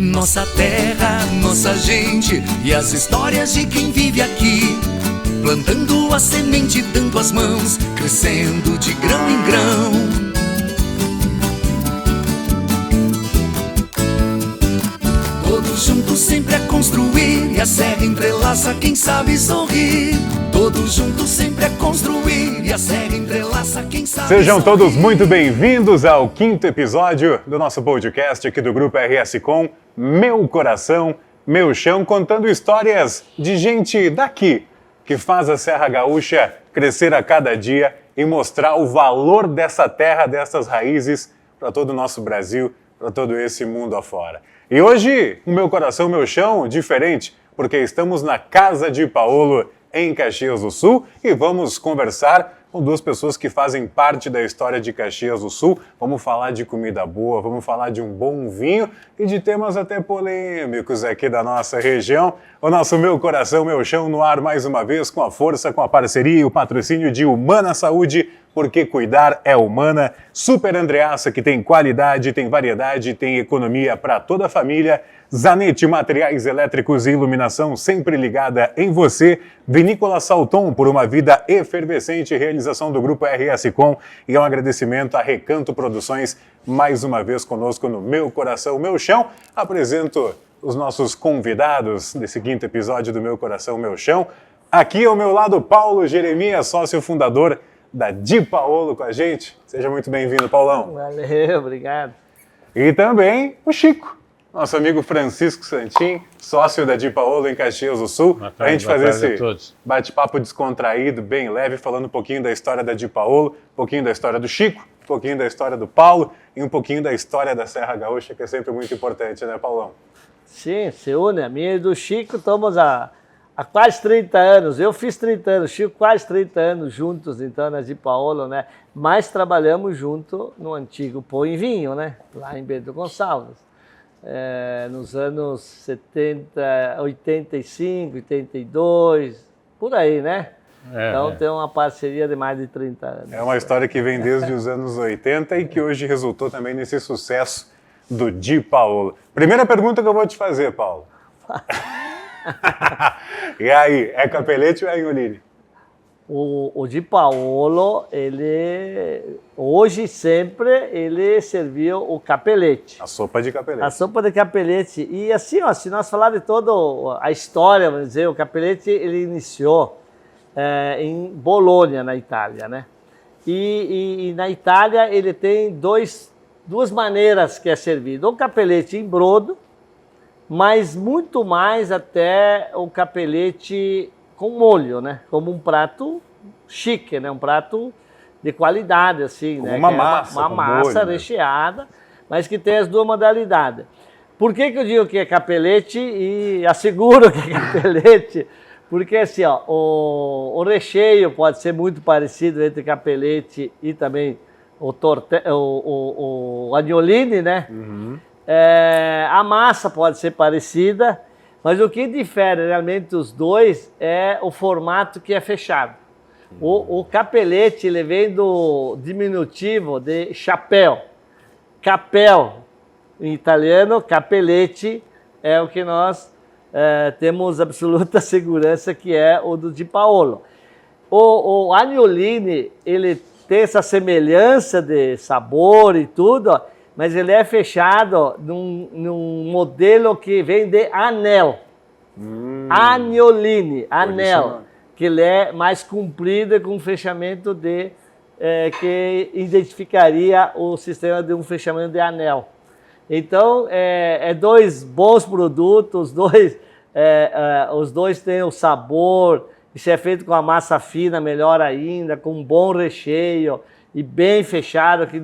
Nossa terra, nossa gente e as histórias de quem vive aqui. Plantando a semente, dando as mãos, crescendo de grão em grão. Todos juntos sempre a construir e a serra entrelaça quem sabe sorrir. Todos juntos sempre a construir e a serra entrelaça quem sabe sorrir. Sejam todos muito bem-vindos ao 5º episódio do nosso podcast aqui do Grupo RS Com, Meu Coração, Meu Chão, contando histórias de gente daqui, que faz a Serra Gaúcha crescer a cada dia e mostrar o valor dessa terra, dessas raízes para todo o nosso Brasil, para todo esse mundo afora. E hoje, o Meu Coração, Meu Chão, diferente, porque estamos na Casa de Paolo, em Caxias do Sul, e vamos conversar com duas pessoas que fazem parte da história de Caxias do Sul. Vamos falar de comida boa, vamos falar de um bom vinho e de temas até polêmicos aqui da nossa região. O nosso Meu Coração, Meu Chão no ar mais uma vez, com a força, com a parceria e o patrocínio de Humana Saúde, porque cuidar é humana. Super Andreassa, que tem qualidade, tem variedade, tem economia para toda a família. Zanetti Materiais Elétricos e Iluminação, sempre ligada em você. Vinícola Salton, por uma vida efervescente, realização do Grupo RS Com. E um agradecimento a Recanto Produções, mais uma vez conosco no Meu Coração, Meu Chão. Apresento os nossos convidados desse 5º episódio do Meu Coração, Meu Chão. Aqui ao meu lado, Paulo Jeremias, sócio fundador da Di Paolo com a gente. Seja muito bem-vindo, Paulão. Valeu, obrigado. E também o Chico, nosso amigo Francisco Santin, sócio da Di Paolo em Caxias do Sul. Para a gente fazer esse bate-papo descontraído, bem leve, falando um pouquinho da história da Di Paolo, um pouquinho da história do Chico, um pouquinho da história do Paulo e um pouquinho da história da Serra Gaúcha, que é sempre muito importante, né, Paulão? Sim, se une. A minha e do Chico estamos há quase 30 anos. Eu fiz 30 anos, Chico quase 30 anos juntos, então, na Di Paolo, né? Mas trabalhamos junto no antigo Pão e Vinho, né? Lá em Bento Gonçalves. Nos anos 70, 85, 82, por aí, né? Então tem uma parceria de mais de 30 anos. É uma história que vem desde os anos 80 e que hoje resultou também nesse sucesso do Di Paolo. Primeira pergunta que eu vou te fazer, Paulo. E aí, é capelete ou é anholine? O Di Paolo, ele hoje sempre ele serviu o capelete. A sopa de capelete. A sopa de capelete. E assim, ó, se nós falar de toda a história, vamos dizer, o capelete ele iniciou em Bolonha, na Itália, né? E na Itália ele tem duas maneiras que é servido. O capelete em brodo, mas muito mais até o capelete com molho, né? Como um prato chique, né? Um prato de qualidade, assim, né? Uma massa, uma massa molho, recheada, né? Mas que tem as duas modalidades. Por que eu digo que é capelete e asseguro que é capelete? Porque assim, ó, o recheio pode ser muito parecido entre capelete e também o agnoline, né? Uhum. A massa pode ser parecida, mas o que difere realmente os dois é o formato que é fechado. O capelete ele vem do diminutivo de chapéu. Capel, em italiano, capelete é o que nós temos absoluta segurança que é o do Di Paolo. O agnoline, ele tem essa semelhança de sabor e tudo, ó, mas ele é fechado num modelo que vem de anel. Agnoline, anel, que ele é mais comprido e com um fechamento que identificaria o sistema de um fechamento de anel. Então, dois bons produtos, os dois têm o sabor, isso é feito com a massa fina, melhor ainda, com um bom recheio, e bem fechado, que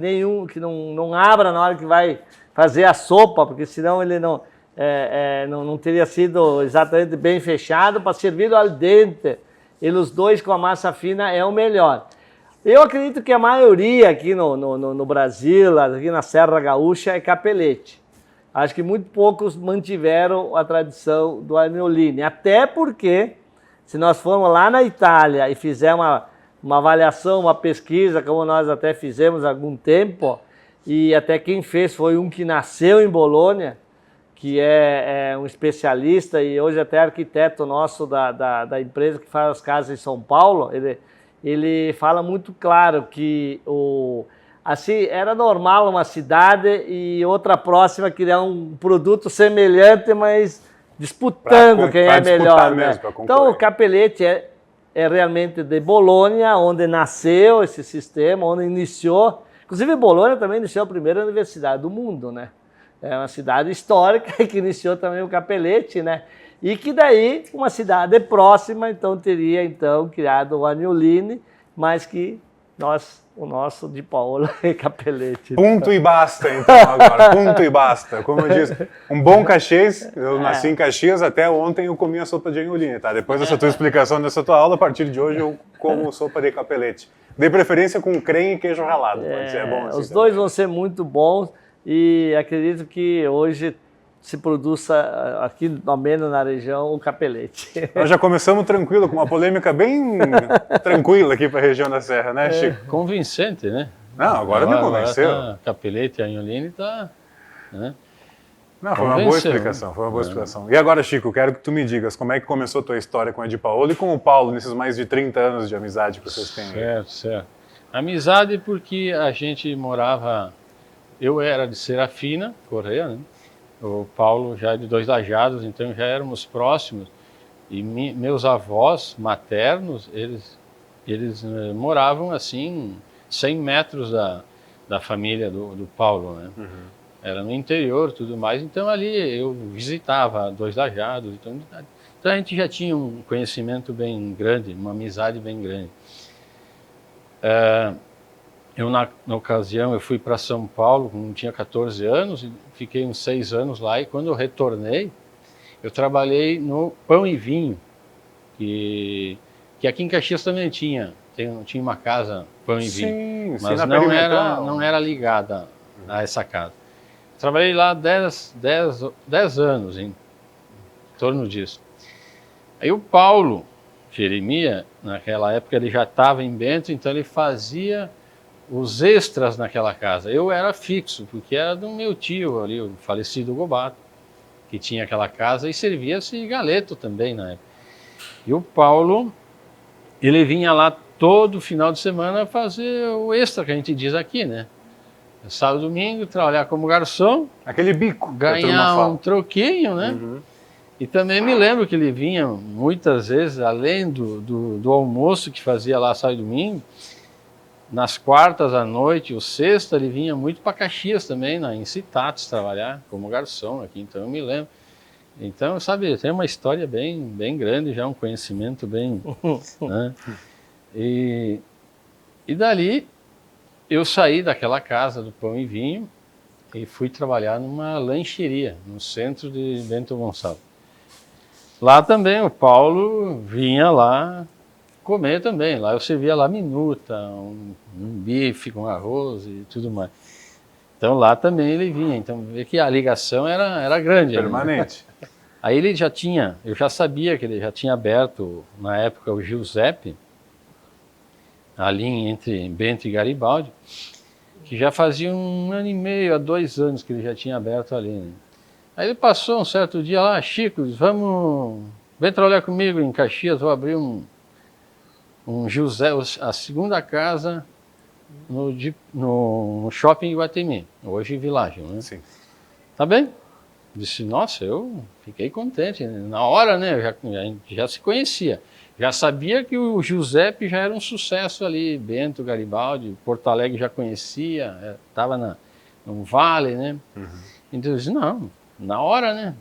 não abra na hora que vai fazer a sopa, porque senão ele não teria sido exatamente bem fechado para servir al dente. E os dois com a massa fina é o melhor. Eu acredito que a maioria aqui no Brasil, aqui na Serra Gaúcha, é capelete. Acho que muito poucos mantiveram a tradição do agnoline, até porque se nós formos lá na Itália e fizermos uma avaliação, uma pesquisa, como nós até fizemos há algum tempo, e até quem fez foi um que nasceu em Bolonha, que é um especialista e hoje até arquiteto nosso da empresa que faz as casas em São Paulo, ele fala muito claro que assim, era normal uma cidade e outra próxima criar um produto semelhante, mas disputando quem é melhor. Né? Então o Capelletti é realmente de Bolonha, onde nasceu esse sistema, onde iniciou. Inclusive Bolonha também iniciou a primeira universidade do mundo, né? É uma cidade histórica que iniciou também o Capelletti, né? E que daí uma cidade próxima então teria então criado o Agnolini, mas que o nosso Di Paolo é Capelletti. Ponto e basta, então, agora. Ponto e basta. Como eu disse, um bom Caxias, eu nasci em Caxias, até ontem eu comia sopa de Agnolini, tá? Depois dessa tua explicação, dessa tua aula, a partir de hoje eu como sopa de Capelletti. De preferência com creme e queijo ralado, pode ser, é bom assim. Os dois vão ser muito bons e acredito que hoje se produza aqui, ao menos na região, o Capelletti. Nós já começamos tranquilo, com uma polêmica bem tranquila aqui para a região da Serra, né, Chico? Convincente, né? Não, agora me convenceu. Capelletti e Agnolini tá... Né? Não, foi uma boa explicação, foi uma boa explicação. E agora, Chico, quero que tu me digas como é que começou a tua história com a Di Paolo e com o Paulo, nesses mais de 30 anos de amizade que vocês têm. Certo. Amizade porque a gente morava... Eu era de Serafina, Correia, né? O Paulo já é de Dois Lajados, então já éramos próximos. E meus avós maternos, eles moravam assim, 100 metros da família do Paulo, né? Uhum. Era no interior e tudo mais, então ali eu visitava Dois Lajados. Então a gente já tinha um conhecimento bem grande, uma amizade bem grande. Eu, na ocasião, eu fui para São Paulo, quando tinha 14 anos, e fiquei uns 6 anos lá, e quando eu retornei, eu trabalhei no Pão e Vinho, que aqui em Caxias também tinha uma casa Pão e Vinho, mas não era ligada a essa casa. Trabalhei lá 10 anos, em torno disso. Aí o Paulo Jeremia, naquela época, ele já estava em Bento, então ele fazia os extras naquela casa. Eu era fixo, porque era do meu tio ali, o falecido Gobato, que tinha aquela casa e servia-se galeto também na época. E o Paulo, ele vinha lá todo final de semana fazer o extra que a gente diz aqui, né? Sábado e domingo, trabalhar como garçom. Aquele bico. Ganhar um troquinho, né? Uhum. E também me lembro que ele vinha muitas vezes, além do almoço que fazia lá sábado e domingo, nas quartas à noite, ou sexta, ele vinha muito para Caxias também, em Citates, trabalhar como garçom aqui, então eu me lembro. Então, sabe, tem uma história bem grande, já um conhecimento bem... né? E dali, eu saí daquela casa do Pão e Vinho e fui trabalhar numa lancheria, no centro de Bento Gonçalves. Lá também o Paulo vinha lá comer também. Lá eu servia lá minuta, um bife com arroz e tudo mais. Então lá também ele vinha. Então vê que a ligação era grande. Permanente. Né? Aí ele eu já sabia que ele já tinha aberto, na época, o Giuseppe, ali entre Bento e Garibaldi, que já fazia 1 ano e meio, a 2 anos que ele já tinha aberto ali. Né? Aí ele passou um certo dia lá, Chico, vem trabalhar comigo em Caxias, vou abrir um José, a segunda casa no shopping Iguatemi, hoje Village, né? Sim. Tá bem? Disse, nossa, eu fiquei contente. Né? Na hora, né, já se conhecia. Já sabia que o Giuseppe já era um sucesso ali, Bento, Garibaldi, Porto Alegre já conhecia, estava no Vale, né? Uhum. Então eu disse, não, na hora, né?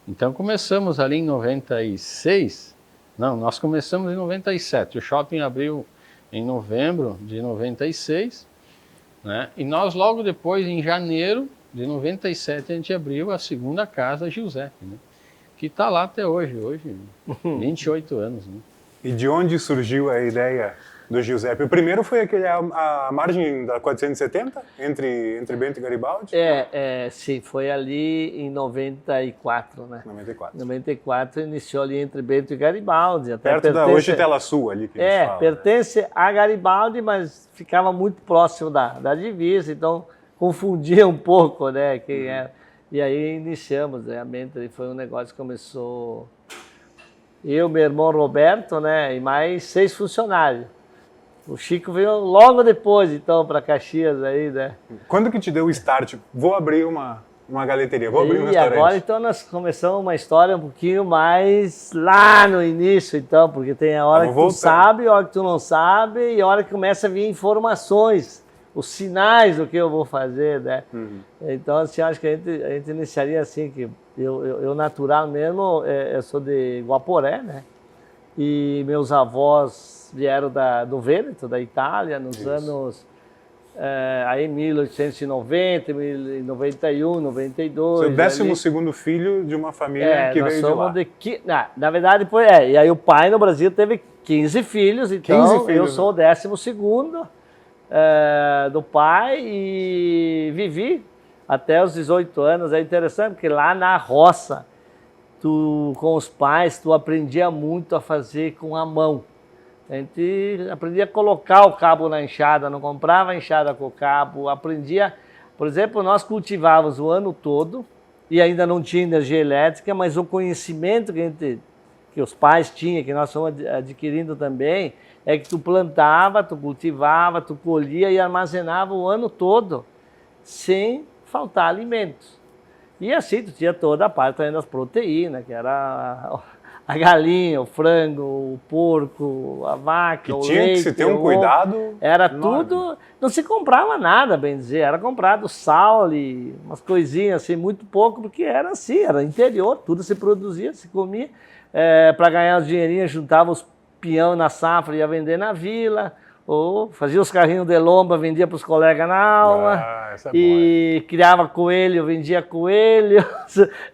Então começamos ali em 96, não, nós começamos em 97, o shopping abriu em novembro de 96, né? E nós logo depois, em janeiro de 97, a gente abriu a segunda casa Giuseppe, né? Que está lá até hoje, 28 anos. Né? E de onde surgiu a ideia do Giuseppe? O primeiro foi a margem da 470, entre Bento e Garibaldi? Sim, foi ali em 94, né? 94 iniciou ali entre Bento e Garibaldi. Até perto da hoje Tela Sul ali que a gente fala. Pertence a Garibaldi, mas ficava muito próximo da divisa, então confundia um pouco, né, quem era. E aí iniciamos, né, a Mentoring foi um negócio que começou eu, meu irmão Roberto, né, e mais 6 funcionários. O Chico veio logo depois, então, para Caxias aí, né. Quando que te deu o start? Vou abrir uma galeteria, vou abrir um E restaurante. agora, então, nós começamos uma história um pouquinho mais lá no início, então, porque tem a hora que tu sabe, a hora que tu não sabe, e a hora que começa a vir informações, os sinais do que eu vou fazer, né? Então, assim, acho que a gente iniciaria assim, que eu natural mesmo, eu sou de Guaporé, né? E meus avós vieram do Vêneto, da Itália, nos anos... aí 1890, 1891, 92. Seu 12º filho de uma família que veio de lá. Na verdade, e aí o pai no Brasil teve 15 filhos, então 15 filhos, eu sou o 12º do pai e vivi até os 18 anos. É interessante porque lá na roça, com os pais, tu aprendia muito a fazer com a mão. A gente aprendia a colocar o cabo na enxada, não comprava enxada com o cabo, aprendia... Por exemplo, nós cultivávamos o ano todo e ainda não tinha energia elétrica, mas o conhecimento que os pais tinham, que nós fomos adquirindo também, é que tu plantava, tu cultivava, tu colhia e armazenava o ano todo, sem faltar alimentos. E assim tu tinha toda a parte também das proteínas, que era... A galinha, o frango, o porco, a vaca, o leite. Tinha que se ter um cuidado. Era enorme. tudo, não se comprava nada, bem dizer, era comprado sal e umas coisinhas assim, muito pouco, porque era assim, era interior, tudo se produzia, se comia. Para ganhar os dinheirinhos, juntava os peão na safra e ia vender na vila, ou fazia os carrinhos de lomba, vendia para os colegas na aula, e criava coelho, vendia coelho.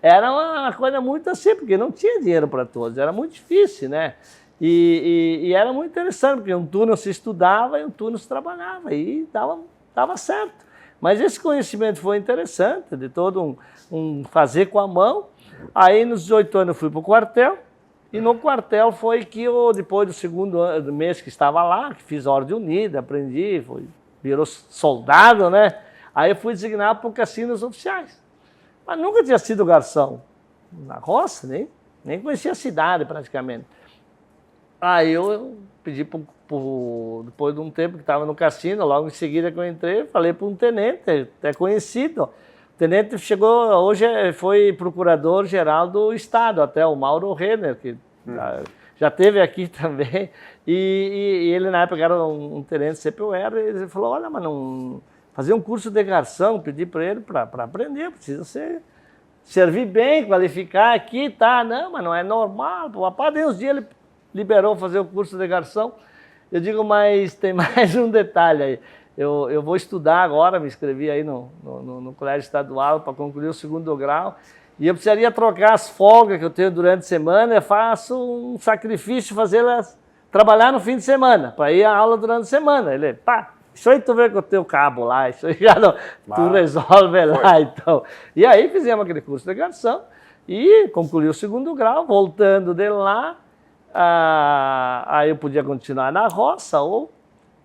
Era uma coisa muito assim, porque não tinha dinheiro para todos, era muito difícil, né? E era muito interessante, porque um turno se estudava e um turno se trabalhava, e dava certo. Mas esse conhecimento foi interessante, de todo um fazer com a mão. Aí, nos 18 anos, eu fui para o quartel, e no quartel foi que eu, depois do segundo mês que estava lá, que fiz a Ordem Unida, aprendi, virou soldado, né? Aí eu fui designado para o cassino dos oficiais. Mas nunca tinha sido garçom na roça, nem conhecia a cidade praticamente. Aí eu pedi, depois de um tempo que estava no cassino, logo em seguida que eu entrei, falei para um tenente, até conhecido. O tenente chegou, hoje foi procurador-geral do Estado, até o Mauro Renner, que já esteve aqui também. E ele, na época, era um tenente CPUR, e ele falou, olha, mas não... Fazer um curso de garçom, pedi para ele para aprender, precisa servir bem, qualificar aqui, tá? Não, mas não é normal. O rapaz, de uns dias ele liberou fazer o curso de garçom. Eu digo, mas tem mais um detalhe aí. Eu vou estudar agora, me inscrevi aí no colégio estadual para concluir o 2º grau, e eu precisaria trocar as folgas que eu tenho durante a semana, eu faço um sacrifício, trabalhar no fim de semana, para ir à aula durante a semana. Ele, pá, isso aí tu vê com o teu cabo lá, isso aí já não, tu resolve lá, então. E aí fizemos aquele curso de garçom e concluí o 2º grau, voltando de lá, aí eu podia continuar na roça ou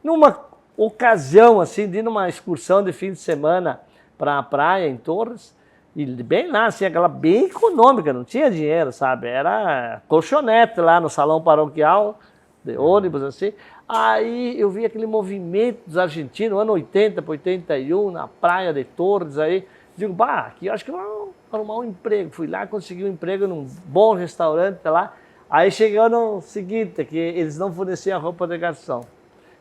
numa ocasião, assim, de ir numa excursão de fim de semana para a praia em Torres, e bem lá, assim, aquela bem econômica, não tinha dinheiro, sabe? Era colchonete lá no salão paroquial, de ônibus, assim. Aí eu vi aquele movimento dos argentinos, ano 80 para 81, na praia de Torres, aí. Digo, bah, aqui eu acho que eu vou arrumar um emprego. Fui lá, consegui um emprego num bom restaurante lá. Aí chegou no seguinte, que eles não forneciam roupa de garçom.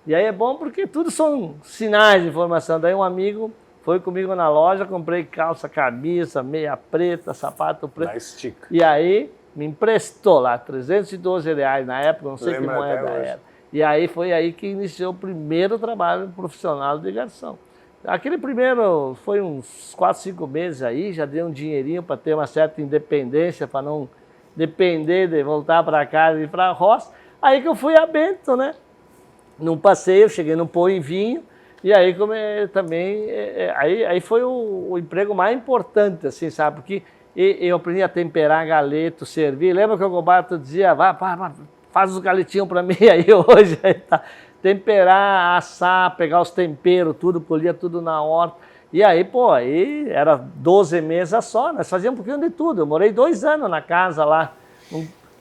E aí é bom porque tudo são sinais de informação. Daí um amigo foi comigo na loja, comprei calça, camisa, meia preta, sapato preto. Da estica. E aí me emprestou lá, R$312 na época, não sei que moeda era. E aí foi aí que iniciou o primeiro trabalho profissional de garçom. Aquele primeiro foi uns 4, 5 meses aí, já deu um dinheirinho para ter uma certa independência, para não depender de voltar para casa e ir para a roça. Aí que eu fui a Bento, né? Num passeio, cheguei no Pão e Vinho, e aí também, aí foi o emprego mais importante, assim, sabe? Porque eu aprendi a temperar galeto, servir. Lembra que o Gobato dizia, faz os galetinhos para mim aí hoje, aí tá. Temperar, assar, pegar os temperos, tudo, colhia tudo na horta. E aí, pô, aí era 12 mesas só, nós fazíamos um pouquinho de tudo. Eu morei 2 anos na casa lá,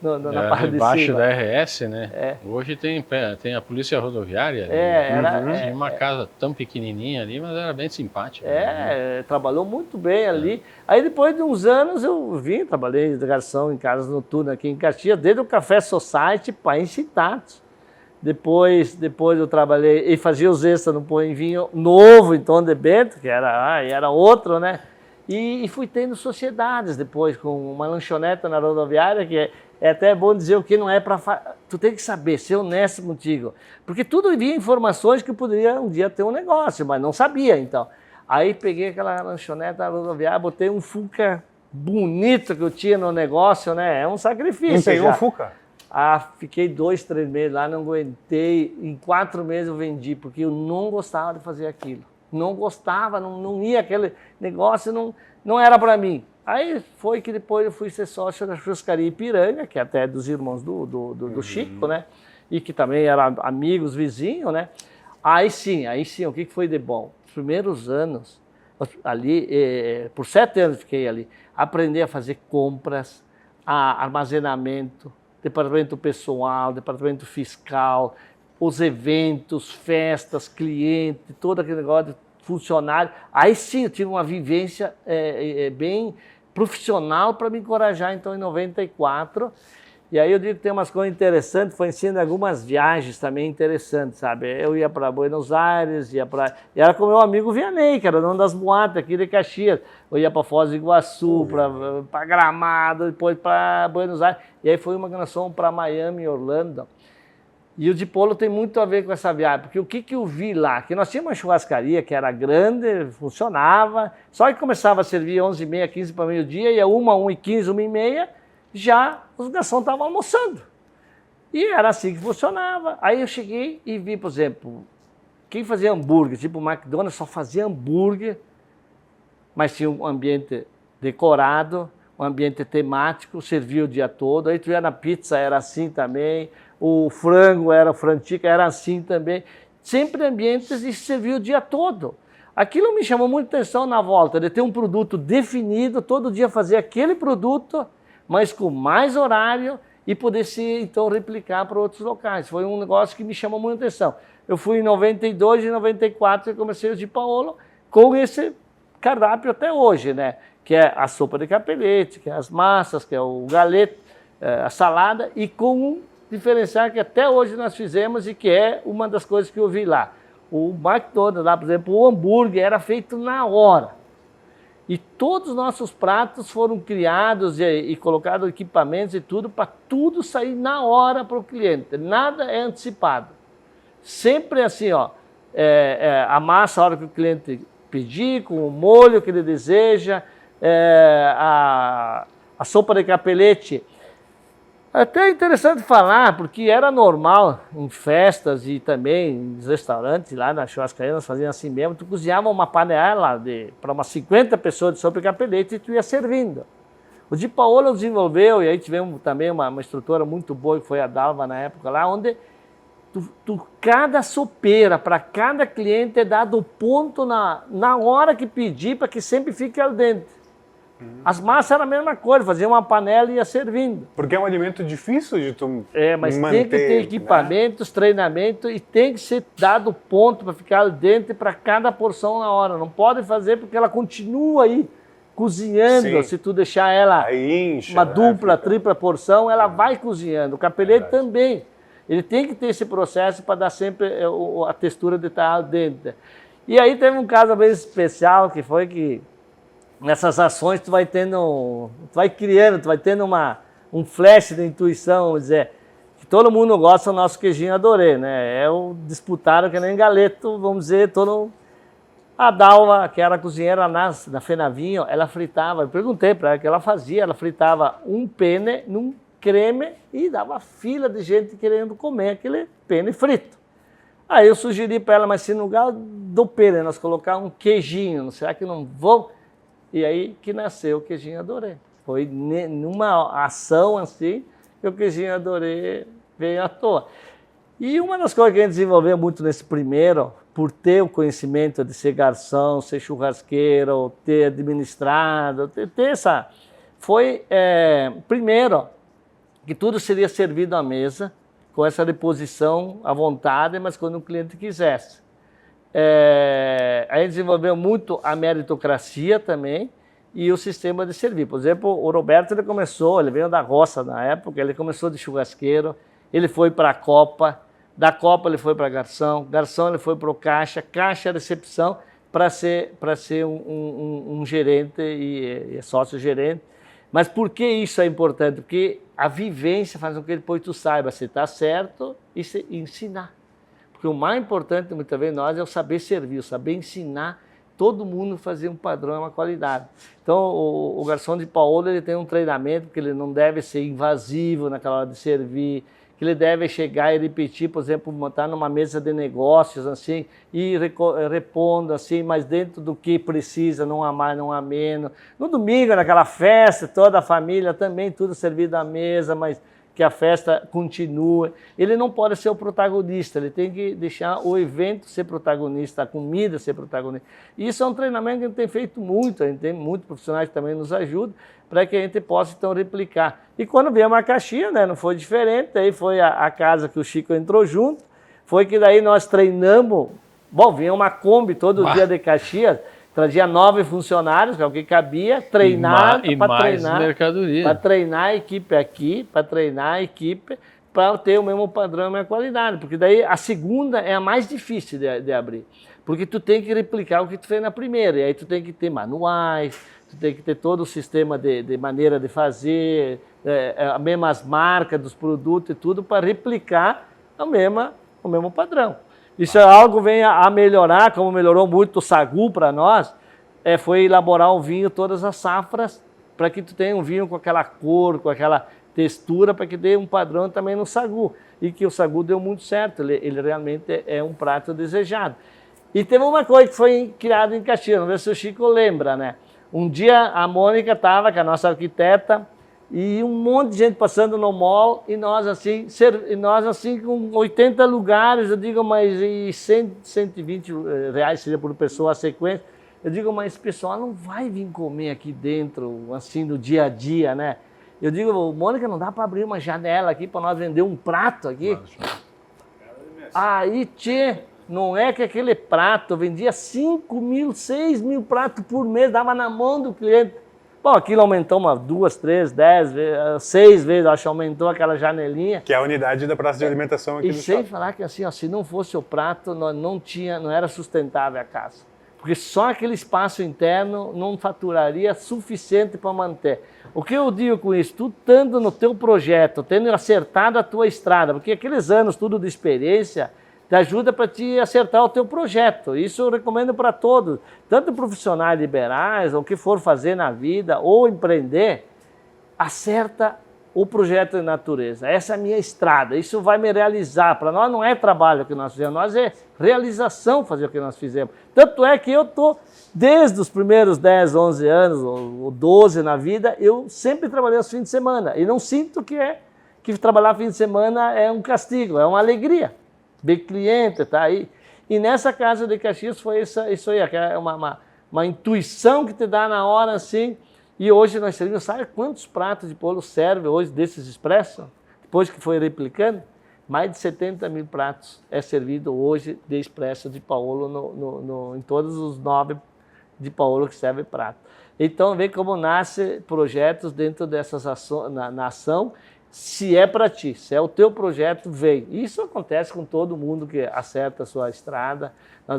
na parte de embaixo cima. da RS, né? Hoje tem a polícia rodoviária. Tinha uma casa tão pequenininha ali, mas era bem simpática. Trabalhou muito bem ali. Aí depois de uns anos eu trabalhei de garçom em casas noturnas aqui em Caxias, desde o Café Society para Incitatos. Depois eu trabalhei e fazia os extras no Pão e Vinho novo em Tom de Bento, que era outro, né? E fui tendo sociedades depois, com uma lanchoneta na rodoviária, que é até bom dizer o que não é para... Tu tem que saber, ser honesto contigo. Porque tudo via informações que eu poderia um dia ter um negócio, mas não sabia, então. Aí peguei aquela lanchoneta na rodoviária, botei um Fuca bonito que eu tinha no negócio, né? É um sacrifício. Empenhou o Fuca? Fiquei 2, 3 meses lá, não aguentei. Em 4 meses eu vendi, porque eu não gostava de fazer aquilo. Não gostava, não ia aquele negócio, não era para mim. Aí foi que depois eu fui ser sócio da Churrascaria Ipiranga, que é até dos irmãos do Chico, né? E que também eram amigos, vizinhos, né? Aí sim, o que foi de bom? Os primeiros anos, ali, por 7 anos fiquei ali, aprendi a fazer compras, armazenamento, departamento pessoal, departamento fiscal, os eventos, festas, cliente, todo aquele negócio de funcionário. Aí sim eu tive uma vivência bem profissional para me encorajar, então, em 94. E aí eu digo que tem umas coisas interessantes, foi ensinando algumas viagens também interessantes, sabe? Eu ia para Buenos Aires, era com meu amigo Vianney, que era dono das boates aqui de Caxias. Eu ia para Foz do Iguaçu, para Gramado, depois para Buenos Aires. E aí foi uma canção para Miami e Orlando. E o Dipolo tem muito a ver com essa viagem, porque o que eu vi lá? Que nós tínhamos uma churrascaria que era grande, funcionava, só que começava a servir 11h30, 15 para meio-dia, e a 1h15, 1h30, já os garçons estavam almoçando. E era assim que funcionava. Aí eu cheguei e vi, por exemplo, quem fazia hambúrguer, tipo o McDonald's só fazia hambúrguer, mas tinha um ambiente decorado, um ambiente temático, servia o dia todo. Aí tu ia na pizza, era assim também. O frango era frantica, era assim também. Sempre ambientes e servia o dia todo. Aquilo me chamou muita atenção na volta, de ter um produto definido, todo dia fazer aquele produto, mas com mais horário e poder se, então, replicar para outros locais. Foi um negócio que me chamou muita atenção. Eu fui em 92 e 94 e comecei o Di Paolo com esse cardápio até hoje, né? Que é a sopa de capelete, que é as massas, que é o galeto, a salada, e com um diferencial que até hoje nós fizemos e que é uma das coisas que eu vi lá. O McDonald's, lá, por exemplo, o hambúrguer era feito na hora. E todos os nossos pratos foram criados e colocados equipamentos e tudo para tudo sair na hora para o cliente. Nada é antecipado. Sempre assim, ó, a massa a hora que o cliente pedir, com o molho que ele deseja, a sopa de capelete. Até é interessante falar, porque era normal em festas e também em restaurantes, lá na churrascaria, nós fazíamos assim mesmo, tu cozinhava uma panela para umas 50 pessoas de sopa de capelete e tu ia servindo. O Di Paolo desenvolveu, e aí tivemos também uma estrutura muito boa, que foi a Dalva na época lá, onde cada sopeira para cada cliente é dado o ponto na hora que pedir, para que sempre fique al dente. As massas eram a mesma coisa, fazia uma panela e ia servindo. Porque é um alimento difícil de tu mas manter, tem que ter equipamentos, treinamento, e tem que ser dado ponto para ficar al dente para cada porção na hora. Não pode fazer porque ela continua aí cozinhando. Sim. Se tu deixar ela incha, uma dupla, tripla porção, ela vai cozinhando. O capelete também. Ele tem que ter esse processo para dar sempre a textura de estar al dente. E aí teve um caso bem especial, que foi que nessas ações tu vai criando, tu vai tendo um flash de intuição, vamos dizer, que todo mundo gosta do nosso queijinho adorê, né? Disputaram que nem galeto, vamos dizer, A Dalva, que era cozinheira na Fenavinho, ela fritava, eu perguntei para ela o que ela fazia, ela fritava um penne num creme e dava fila de gente querendo comer aquele penne frito. Aí eu sugeri para ela, mas se no lugar do penne nós colocar um queijinho, será que não vou? E aí que nasceu o queijinho adorê. Foi numa ação assim que o queijinho adorê veio à toa. E uma das coisas que a gente desenvolveu muito nesse primeiro por ter o conhecimento de ser garçom, ser churrasqueiro, ter administrado, ter essa... Foi, primeiro, que tudo seria servido à mesa, com essa reposição à vontade, mas quando o cliente quisesse. A gente desenvolveu muito a meritocracia também e o sistema de servir. Por exemplo, o Roberto ele veio da roça na época, ele começou de churrasqueiro, ele foi para a Copa, da Copa ele foi para garçom ele foi para o caixa recepção para ser um gerente e sócio-gerente. Mas por que isso é importante? Porque a vivência faz com que depois tu saiba se está certo e ensinar. Porque o mais importante, muitas vezes, nós é o saber servir, o saber ensinar todo mundo a fazer um padrão, uma qualidade. Então, o garçom de Paulo, ele tem um treinamento que ele não deve ser invasivo naquela hora de servir, que ele deve chegar e repetir, por exemplo, montar numa mesa de negócios, assim, e repondo, assim, mas dentro do que precisa, não há mais, não há menos. No domingo, naquela festa, toda a família também, tudo servido à mesa, mas que a festa continue. Ele não pode ser o protagonista, ele tem que deixar o evento ser protagonista, a comida ser protagonista. E isso é um treinamento que a gente tem feito muito, a gente tem muitos profissionais que também nos ajudam, para que a gente possa, então, replicar. E quando veio a Caxias, né, não foi diferente, aí foi a casa que o Chico entrou junto, foi que daí nós treinamos, vinha uma Kombi todo dia de Caxias, trazia 9 funcionários, que é o que cabia, treinar para treinar mercadoria. Para treinar a equipe aqui, para treinar a equipe, para ter o mesmo padrão e a mesma qualidade. Porque daí a segunda é a mais difícil de abrir. Porque tu tem que replicar o que tu fez na primeira. E aí tu tem que ter manuais, tu tem que ter todo o sistema de maneira de fazer, as mesmas marcas dos produtos e tudo para replicar o mesmo padrão. Isso é algo que vem a melhorar, como melhorou muito o Sagu para nós, foi elaborar um vinho, todas as safras, para que tu tenha um vinho com aquela cor, com aquela textura, para que dê um padrão também no Sagu. E que o Sagu deu muito certo, ele realmente é um prato desejado. E teve uma coisa que foi criada em Caxias, não sei se o Chico lembra, né? Um dia a Mônica estava, que é a nossa arquiteta, e um monte de gente passando no mall, e nós assim com 80 lugares, eu digo, mas e 120 reais seria por pessoa a sequência. Eu digo, mas esse pessoal não vai vir comer aqui dentro, assim, no dia a dia, né? Eu digo, Mônica, não dá para abrir uma janela aqui para nós vender um prato aqui? Aí, tchê, não é que aquele prato vendia 5 mil, 6 mil pratos por mês, dava na mão do cliente. Bom, aquilo aumentou umas 2, 3, 10 vezes, 6 vezes, acho que aumentou aquela janelinha. Que é a unidade da praça de alimentação aqui e do sem shopping. falar que assim, ó, se não fosse o prato, não era sustentável a casa. Porque só aquele espaço interno não faturaria suficiente para manter. O que eu digo com isso? Tu estando no teu projeto, tendo acertado a tua estrada, porque aqueles anos tudo de experiência te ajuda para te acertar o teu projeto. Isso eu recomendo para todos, tanto profissionais liberais, ou o que for fazer na vida, ou empreender, acerta o projeto de natureza. Essa é a minha estrada, isso vai me realizar. Para nós não é trabalho o que nós fizemos, nós é realização fazer o que nós fizemos. Tanto é que eu estou, desde os primeiros 10, 11 anos, ou 12 na vida, eu sempre trabalhei aos fins de semana. E não sinto que trabalhar fim de semana é um castigo, é uma alegria. Ver cliente, tá aí. E nessa casa de Caxias foi isso aí, é uma intuição que te dá na hora assim. E hoje nós servimos, sabe quantos pratos de Paulo serve hoje desses expressos? Depois que foi replicando, mais de 70 mil pratos é servido hoje de expresso de Paulo em todos os 9 de Paulo que serve prato. Então vê como nasce projetos dentro dessas ações, na ação. Se é para ti, se é o teu projeto, vem. Isso acontece com todo mundo que acerta a sua estrada.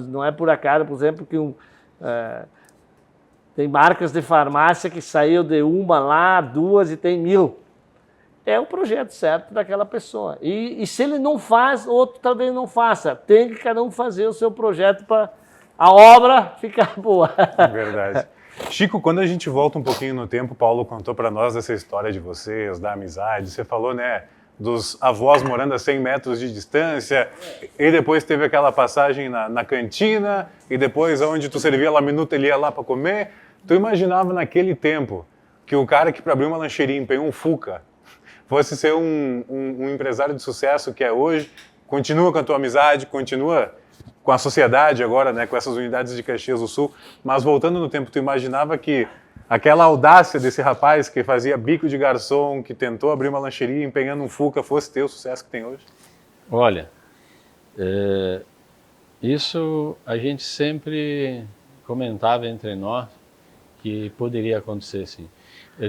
Não é por acaso, por exemplo, que tem marcas de farmácia que saiu de uma lá, 2 e tem 1000. É o projeto certo daquela pessoa. E se ele não faz, outro talvez não faça. Tem que cada um fazer o seu projeto para a obra ficar boa. Verdade. Chico, quando a gente volta um pouquinho no tempo, Paulo contou para nós essa história de vocês, da amizade. Você falou, né, dos avós morando a 100 metros de distância, e depois teve aquela passagem na cantina, e depois onde tu servia lá minuto, ele ia lá para comer. Tu imaginava naquele tempo que o cara que para abrir uma lancheria empenhou um Fuca fosse ser um empresário de sucesso que é hoje, continua com a tua amizade, continua com a sociedade agora, né, com essas unidades de Caxias do Sul, mas voltando no tempo, tu imaginava que aquela audácia desse rapaz que fazia bico de garçom, que tentou abrir uma lancheria empenhando um Fuca, fosse ter o sucesso que tem hoje? Olha, isso a gente sempre comentava entre nós que poderia acontecer, sim.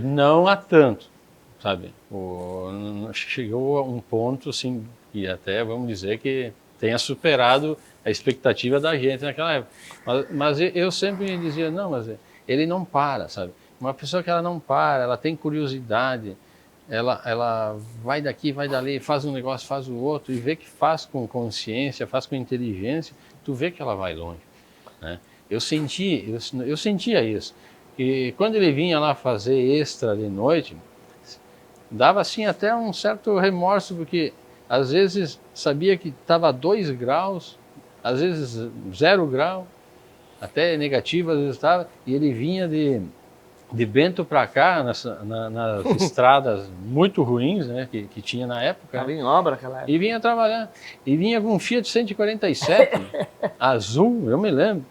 Não há tanto, sabe? Chegou a um ponto, assim, e até vamos dizer que tenha superado a expectativa da gente naquela época. Mas eu sempre dizia, não, mas ele não para, sabe? Uma pessoa que ela não para, ela tem curiosidade, ela vai daqui, vai dali, faz um negócio, faz o outro, e vê que faz com consciência, faz com inteligência, tu vê que ela vai longe, né? Eu sentia isso. E quando ele vinha lá fazer extra de noite, dava assim até um certo remorso, porque às vezes sabia que estava 2 graus, às vezes 0 grau, até negativo às vezes estava, e ele vinha de Bento para cá, nas estradas muito ruins, né, que tinha na época. Estava em obra aquela época. E vinha trabalhar. E vinha com um Fiat 147, azul, eu me lembro.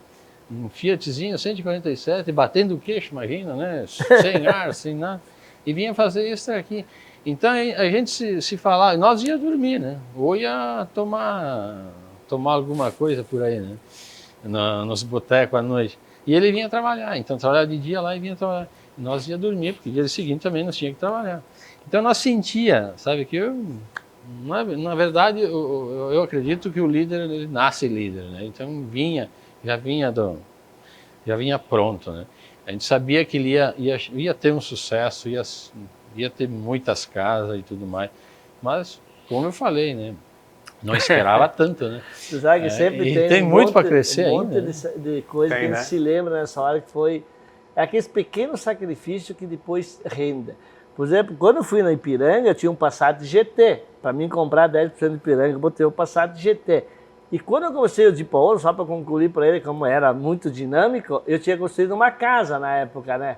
Um Fiatzinho 147, batendo o queixo, imagina, né? Sem ar, sem nada. E vinha fazer isso aqui. Então a gente se falava, nós ia dormir, né? Ou ia tomar alguma coisa por aí, né? Nos botecos à noite. E ele vinha trabalhar, então trabalhava de dia lá e vinha trabalhar. E nós ia dormir, porque dia seguinte também nós tínhamos que trabalhar. Então nós sentia, sabe, que na verdade, eu acredito que o líder, ele nasce líder, né? Então já vinha pronto, né? A gente sabia que ele ia ter um sucesso, ia ter muitas casas e tudo mais, mas como eu falei, né? Não esperava tanto, né? Você sabe que sempre tem muito para crescer ainda. Um monte de coisa que a gente se lembra nessa hora, que foi aqueles pequenos sacrifícios que depois renda. Por exemplo, quando eu fui na Ipiranga, eu tinha um Passat GT. Para mim comprar 10% de Ipiranga, eu botei o Passat GT. E quando eu comecei o de Paulo, só para concluir para ele, como era muito dinâmico, eu tinha construído uma casa na época, né?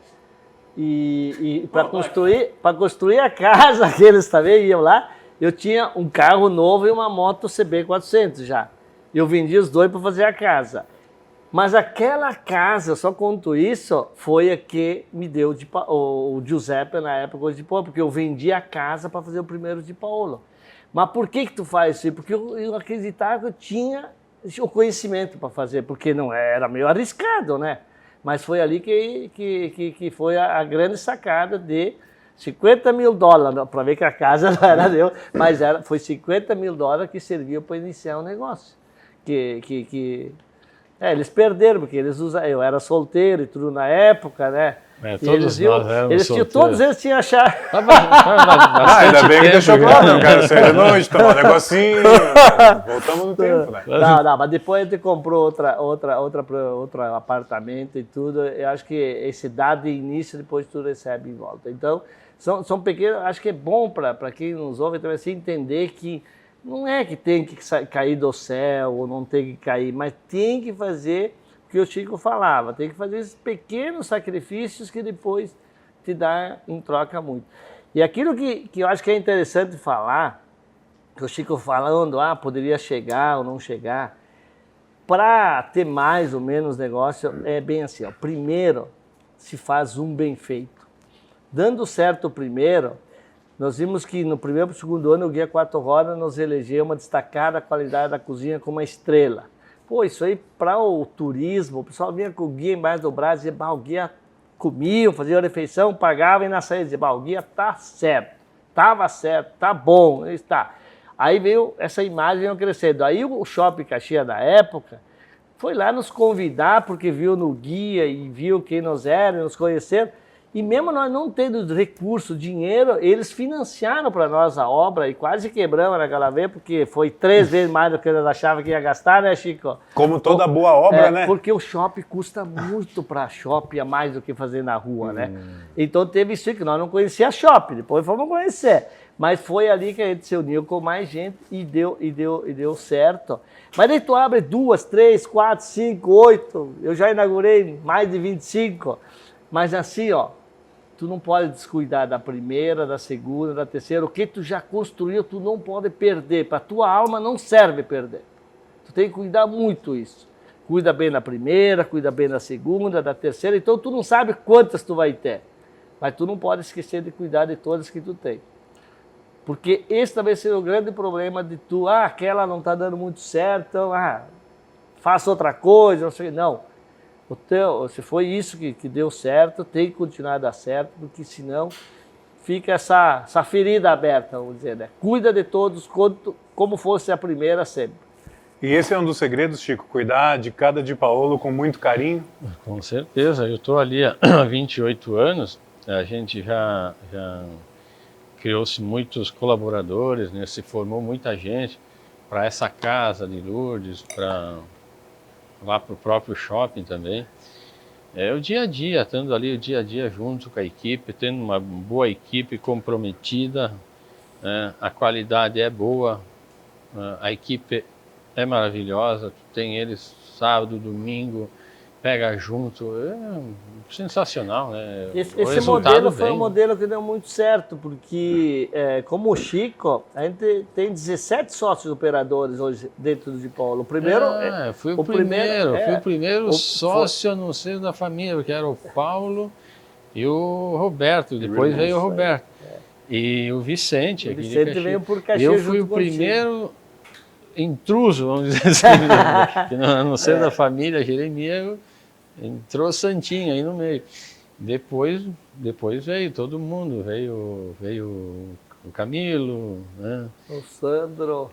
E para construir a casa que eles também iam lá, eu tinha um carro novo e uma moto CB400 já. Eu vendi os dois para fazer a casa. Mas aquela casa, eu só conto isso, foi a que me deu o Giuseppe na época de Paulo, porque eu vendi a casa para fazer o primeiro de Paulo. Mas por que tu faz isso? Porque eu acreditava que eu tinha o conhecimento para fazer, porque não era meio arriscado, né? Mas foi ali que foi a grande sacada de $50 mil, para ver que a casa não era deu, mas foi $50 mil que serviu para iniciar o negócio. Eles perderam, porque eu era solteiro e tudo na época, né? Todos nós éramos solteiros. Todos eles tinham achado. Ainda bem que deixou claro, não quero sair de noite, tomar um negocinho. Voltamos no tempo, né? Não, mas depois a gente comprou outro apartamento e tudo. Eu acho que esse dado de início, depois tudo recebe em volta. Então, são pequenos, acho que é bom para quem nos ouve também assim, entender que não é que tem que cair do céu ou não tem que cair, mas tem que fazer o que o Chico falava, tem que fazer esses pequenos sacrifícios que depois te dá em troca muito. E aquilo que eu acho que é interessante falar, que o Chico falando, poderia chegar ou não chegar, para ter mais ou menos negócio, é bem assim, ó, primeiro se faz um bem feito. Dando certo o primeiro, nós vimos que no primeiro e segundo ano o Guia 4 Rodas nos elegeu uma destacada qualidade da cozinha como uma estrela. Pô, isso aí para o turismo, o pessoal vinha com o guia embaixo do braço e dizia, o guia comia, fazia a refeição, pagava e na saída dizia, o guia tá certo, estava certo, tá bom, está. Aí veio essa imagem veio crescendo. Aí o Shopping Caxias da época foi lá nos convidar, porque viu no guia e viu quem nós éramos, nos conheceram. E mesmo nós não tendo recurso, dinheiro, eles financiaram para nós a obra e quase quebramos naquela vez, porque foi 3 vezes mais do que eles achavam que ia gastar, né, Chico? Como toda boa obra, né? Porque o shopping custa muito para shopping, a mais do que fazer na rua, né? Então teve isso que nós não conhecíamos shopping, depois fomos conhecer. Mas foi ali que a gente se uniu com mais gente e deu certo. Mas daí tu abre 2, 3, 4, 5, 8, eu já inaugurei mais de 25. Mas assim, ó, tu não pode descuidar da primeira, da segunda, da terceira. O que tu já construiu, tu não pode perder. Para tua alma não serve perder. Tu tem que cuidar muito isso. Cuida bem da primeira, cuida bem da segunda, da terceira, então tu não sabe quantas tu vai ter. Mas tu não pode esquecer de cuidar de todas que tu tem. Porque esse também seria o grande problema de tu, aquela não está dando muito certo, então, faça outra coisa, não sei. Não, se foi isso que deu certo, tem que continuar a dar certo, porque senão fica essa ferida aberta, vamos dizer, né? Cuida de todos como fosse a primeira sempre. E esse é um dos segredos, Chico, cuidar de cada Di Paolo com muito carinho? Com certeza, eu estou ali há 28 anos, a gente já criou-se muitos colaboradores, né? Se formou muita gente para essa casa de Lourdes, lá para o próprio shopping também. É o dia a dia, estando ali o dia a dia junto com a equipe, tendo uma boa equipe comprometida, a qualidade é boa, a equipe é maravilhosa, tu tem eles sábado, domingo, pega junto, é sensacional, né? Esse modelo foi um modelo que deu muito certo, porque como o Chico, a gente tem 17 sócios operadores hoje dentro do Di Paolo. O primeiro fui o primeiro sócio no seio da família, que era o Paulo e o Roberto, depois veio o Roberto. E o Vicente. O Vicente veio por Caxias. Eu fui o primeiro intruso, vamos dizer assim, que no seio da família, Jeremias, entrou Santinho aí no meio. Depois veio todo mundo, veio o Camilo, né? O Sandro,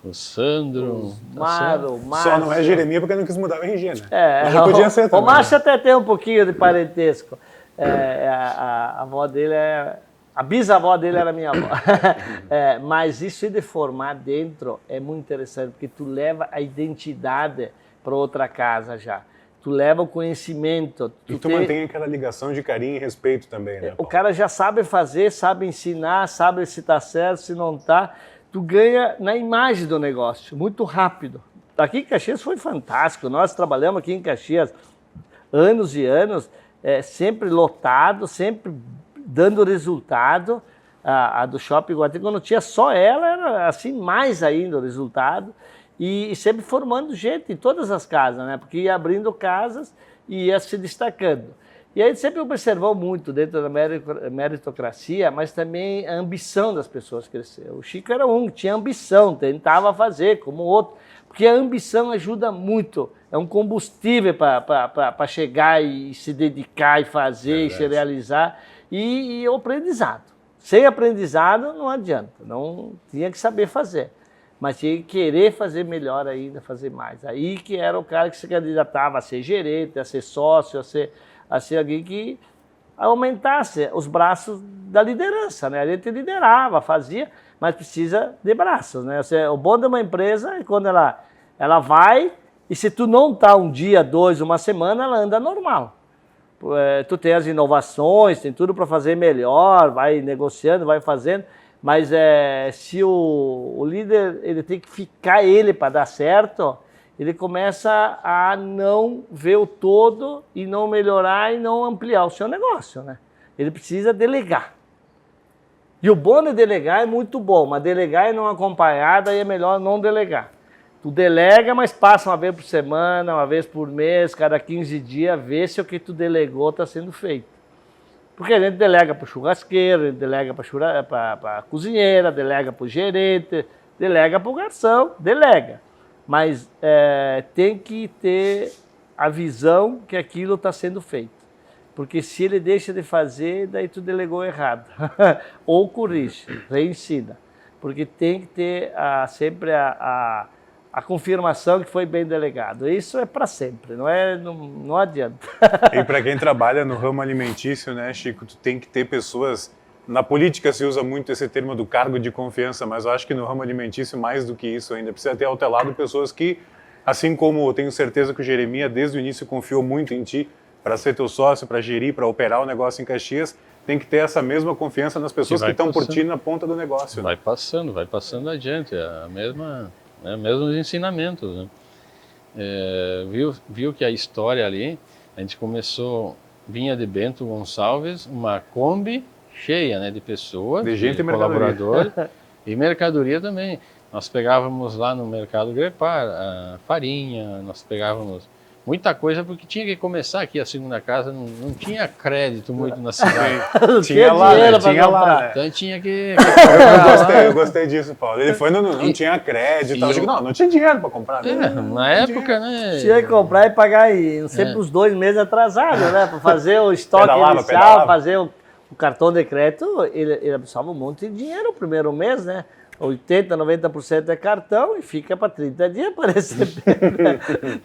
o Márcio. Só não é Jeremias porque não quis mudar o RG, né? Mas já podia ser também. O Márcio até tem um pouquinho de parentesco. A avó dele a bisavó dele era minha avó. Mas isso de formar dentro é muito interessante, porque tu leva a identidade para outra casa já. Tu leva o conhecimento. Tu mantém aquela ligação de carinho e respeito também, né, Paulo? O cara já sabe fazer, sabe ensinar, sabe se está certo, se não está. Tu ganha na imagem do negócio, muito rápido. Aqui em Caxias foi fantástico. Nós trabalhamos aqui em Caxias anos e anos, sempre lotado, sempre dando resultado. A do Shopping Guatemi, quando tinha só ela, era assim mais ainda o resultado. E sempre formando gente em todas as casas, né? Porque ia abrindo casas e ia se destacando. E a gente sempre observou muito dentro da meritocracia, mas também a ambição das pessoas crescer. O Chico era um que tinha ambição, tentava fazer como o outro, porque a ambição ajuda muito, é um combustível para chegar e se dedicar e fazer e se realizar. E o aprendizado. Sem aprendizado não adianta, não tinha que saber fazer. Mas tinha que querer fazer melhor ainda, fazer mais. Aí que era o cara que se candidatava a ser gerente, a ser sócio, a ser alguém que aumentasse os braços da liderança, né? A gente liderava, fazia, mas precisa de braços, né? O bom de uma empresa é quando ela vai, e se tu não está um dia, dois, uma semana, ela anda normal. Tu tem as inovações, tem tudo para fazer melhor, vai negociando, vai fazendo. Mas se o líder ele tem que ficar para dar certo, ele começa a não ver o todo e não melhorar e não ampliar o seu negócio, né? Ele precisa delegar. E o bom de delegar é muito bom, mas delegar e não acompanhar, daí é melhor não delegar. Tu delega, mas passa uma vez por semana, uma vez por mês, cada 15 dias, vê se o que tu delegou está sendo feito. Porque a gente delega para o churrasqueiro, a gente delega para a cozinheira, delega para o gerente, delega para o garçom, delega. Mas tem que ter a visão que aquilo está sendo feito. Porque se ele deixa de fazer, daí tu delegou errado. Ou corrige, reensina. Porque tem que ter sempre a confirmação que foi bem delegado. Isso é para sempre, não adianta. E para quem trabalha no ramo alimentício, né, Chico, tu tem que ter pessoas... Na política se usa muito esse termo do cargo de confiança, mas eu acho que no ramo alimentício mais do que isso ainda. Precisa ter ao teu lado pessoas que, assim como eu tenho certeza que o Jeremias desde o início confiou muito em ti para ser teu sócio, para gerir, para operar o negócio em Caxias, tem que ter essa mesma confiança nas pessoas que estão por ti na ponta do negócio. Vai passando adiante, mesmos ensinamentos, né? Viu que a história ali, a gente vinha de Bento Gonçalves, uma Kombi cheia, né, de pessoas, de gente e colaboradores e mercadoria também. Nós pegávamos lá no mercado Grepar a farinha, nós pegávamos muita coisa, porque tinha que começar aqui a segunda casa, não tinha crédito muito na cidade. Tinha lá, né? Tinha lá, né? Então tinha que Eu gostei disso, Paulo. Ele foi, não tinha crédito e tal. Eu digo, não tinha dinheiro para comprar. Na época, né? Tinha que comprar e pagar sempre os 2 meses atrasados, né? Para fazer o estoque inicial, fazer o cartão de crédito, ele absorve um monte de dinheiro o primeiro mês, né? 80%, 90% é cartão e fica para 30 dias para receber.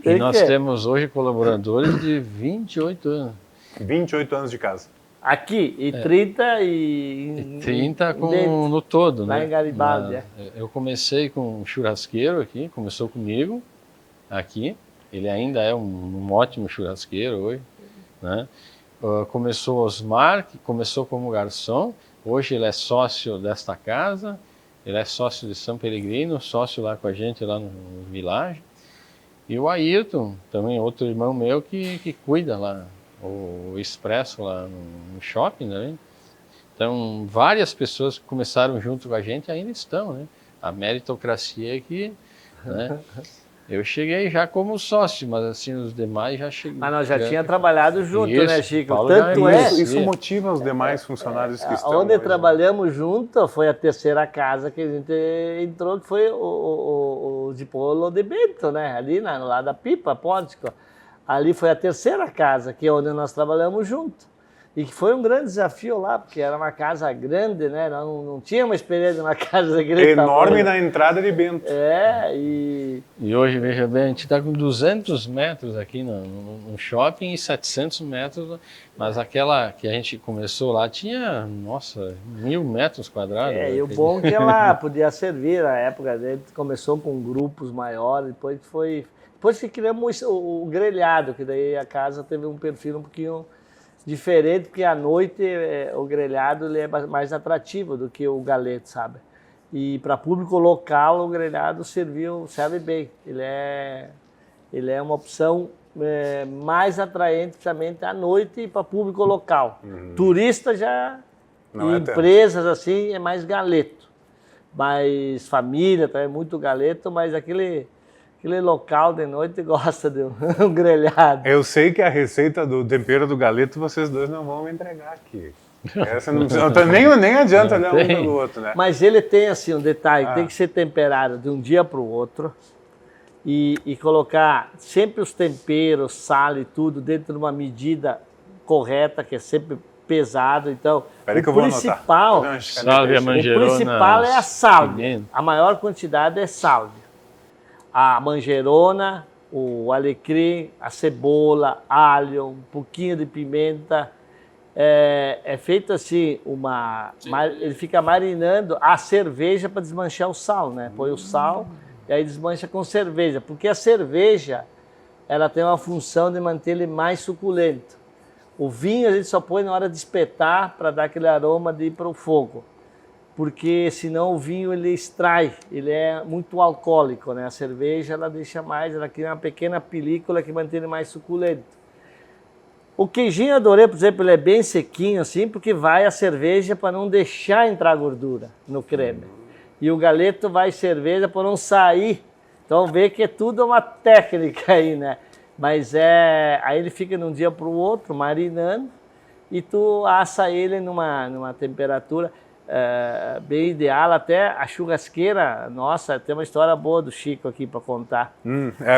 E nós temos hoje colaboradores de 28 anos. 28 anos de casa. Aqui, e 30 e... 30 no todo, né? Lá em Garibaldi, Eu comecei com um churrasqueiro aqui, começou comigo aqui. Ele ainda é um ótimo churrasqueiro hoje, né? Começou Osmar, que começou como garçom. Hoje ele é sócio desta casa. Ele é sócio de São Peregrino, sócio lá com a gente, lá no Village. E o Ayrton, também outro irmão meu, que cuida lá, o Expresso lá no shopping, né? Então, várias pessoas que começaram junto com a gente ainda estão, né? A meritocracia aqui, né? Eu cheguei já como sócio, mas assim, os demais já chegaram. Mas nós já tínhamos trabalhado junto, né, Chico? Paulo, Tanto Isso motiva os demais funcionários que estão. Onde trabalhamos junto foi a terceira casa que a gente entrou, que foi o Dipolo de Bento, né? Ali lá da Pipa, Póntico. Ali foi a terceira casa, que é onde nós trabalhamos junto. E que foi um grande desafio lá, porque era uma casa grande, né? Nós não tínhamos experiência numa casa grande. Enorme na entrada de Bento. E hoje, veja bem, a gente está com 200 metros aqui no shopping e 700 metros, mas aquela que a gente começou lá tinha, nossa, 1000 metros quadrados. E o bom é que ela podia servir na época, a gente começou com grupos maiores, depois que criamos o grelhado, que daí a casa teve um perfil um pouquinho diferente, porque à noite o grelhado ele é mais atrativo do que o galeto, sabe? E para público local o grelhado serve bem. Ele é uma opção mais atraente, principalmente à noite, para público local. Turista já, não empresas assim, é mais galeto. Mas família também é muito galeto, mas aquele local de noite gosta de um grelhado. Eu sei que a receita do tempero do galeto vocês dois não vão me entregar aqui. Essa não precisa, nem adianta olhar um pelo outro, né? Mas ele tem assim um detalhe, tem que ser temperado de um dia para o outro e colocar sempre os temperos, sal e tudo dentro de uma medida correta, que é sempre pesado. Então, o principal é a salvia. A maior quantidade é salvia. A manjerona, o alecrim, a cebola, alho, um pouquinho de pimenta. É feito assim, ele fica marinando a cerveja para desmanchar o sal, né? Põe o sal e aí desmancha com cerveja, porque a cerveja ela tem uma função de manter ele mais suculento. O vinho a gente só põe na hora de espetar para dar aquele aroma de ir para o fogo. Porque senão o vinho ele extrai, ele é muito alcoólico, né? A cerveja ela deixa mais, ela cria uma pequena película que mantém ele mais suculento. O queijinho adorei, por exemplo, ele é bem sequinho assim, porque vai a cerveja para não deixar entrar gordura no creme. E o galeto vai cerveja para não sair. Então vê que é tudo uma técnica aí, né? Mas aí ele fica de um dia para o outro marinando e tu assa ele numa temperatura bem ideal. Até a churrasqueira, nossa, tem uma história boa do Chico aqui para contar.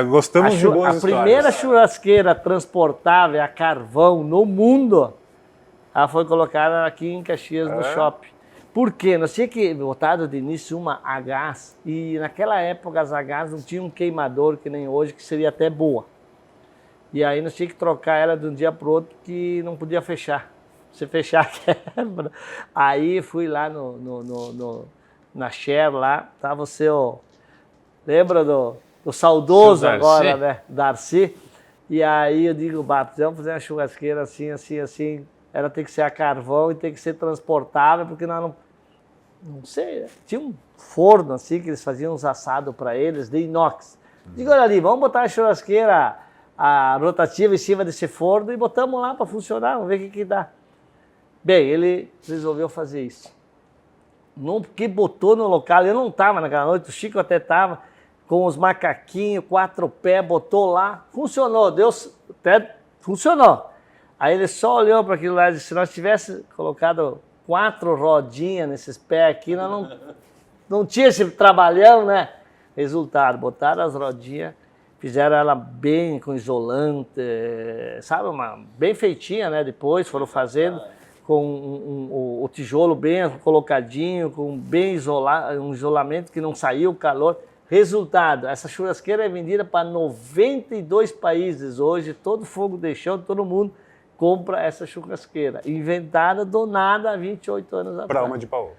Gostamos de boas histórias. A primeira churrasqueira transportável a carvão no mundo, ela foi colocada aqui em Caxias, no shopping. Por quê? Nós tínhamos que botar de início uma a gás, e naquela época as a gás não tinham um queimador que nem hoje, que seria até boa. E aí nós tínhamos que trocar ela de um dia para o outro, que não podia fechar. Se fechar, quebra. Aí fui lá na Cher lá, tava o seu... Lembra do saudoso agora, né? Darcy. E aí eu digo, vamos fazer uma churrasqueira assim, assim, assim. Ela tem que ser a carvão e tem que ser transportável, porque nós não sei, tinha um forno assim, que eles faziam uns assados para eles, de inox. Digo, olha ali, vamos botar a churrasqueira a rotativa em cima desse forno e botamos lá para funcionar, vamos ver o que dá. Bem, ele resolveu fazer isso. que botou no local, eu não estava naquela noite, o Chico até estava, com os macaquinhos, 4 pés, botou lá, funcionou, até funcionou. Aí ele só olhou para aquilo lá e disse, se nós tivéssemos colocado 4 rodinhas nesses pés aqui, nós não tinha esse trabalhão, né? Resultado, botaram as rodinhas, fizeram ela bem com isolante, sabe, bem feitinha, né? Depois foram fazendo com o tijolo bem colocadinho, com bem um isolamento que não saiu o calor. Resultado, essa churrasqueira é vendida para 92 países hoje, todo fogo de chão, todo mundo compra essa churrasqueira, inventada do nada há 28 anos atrás. Para uma de Paulo.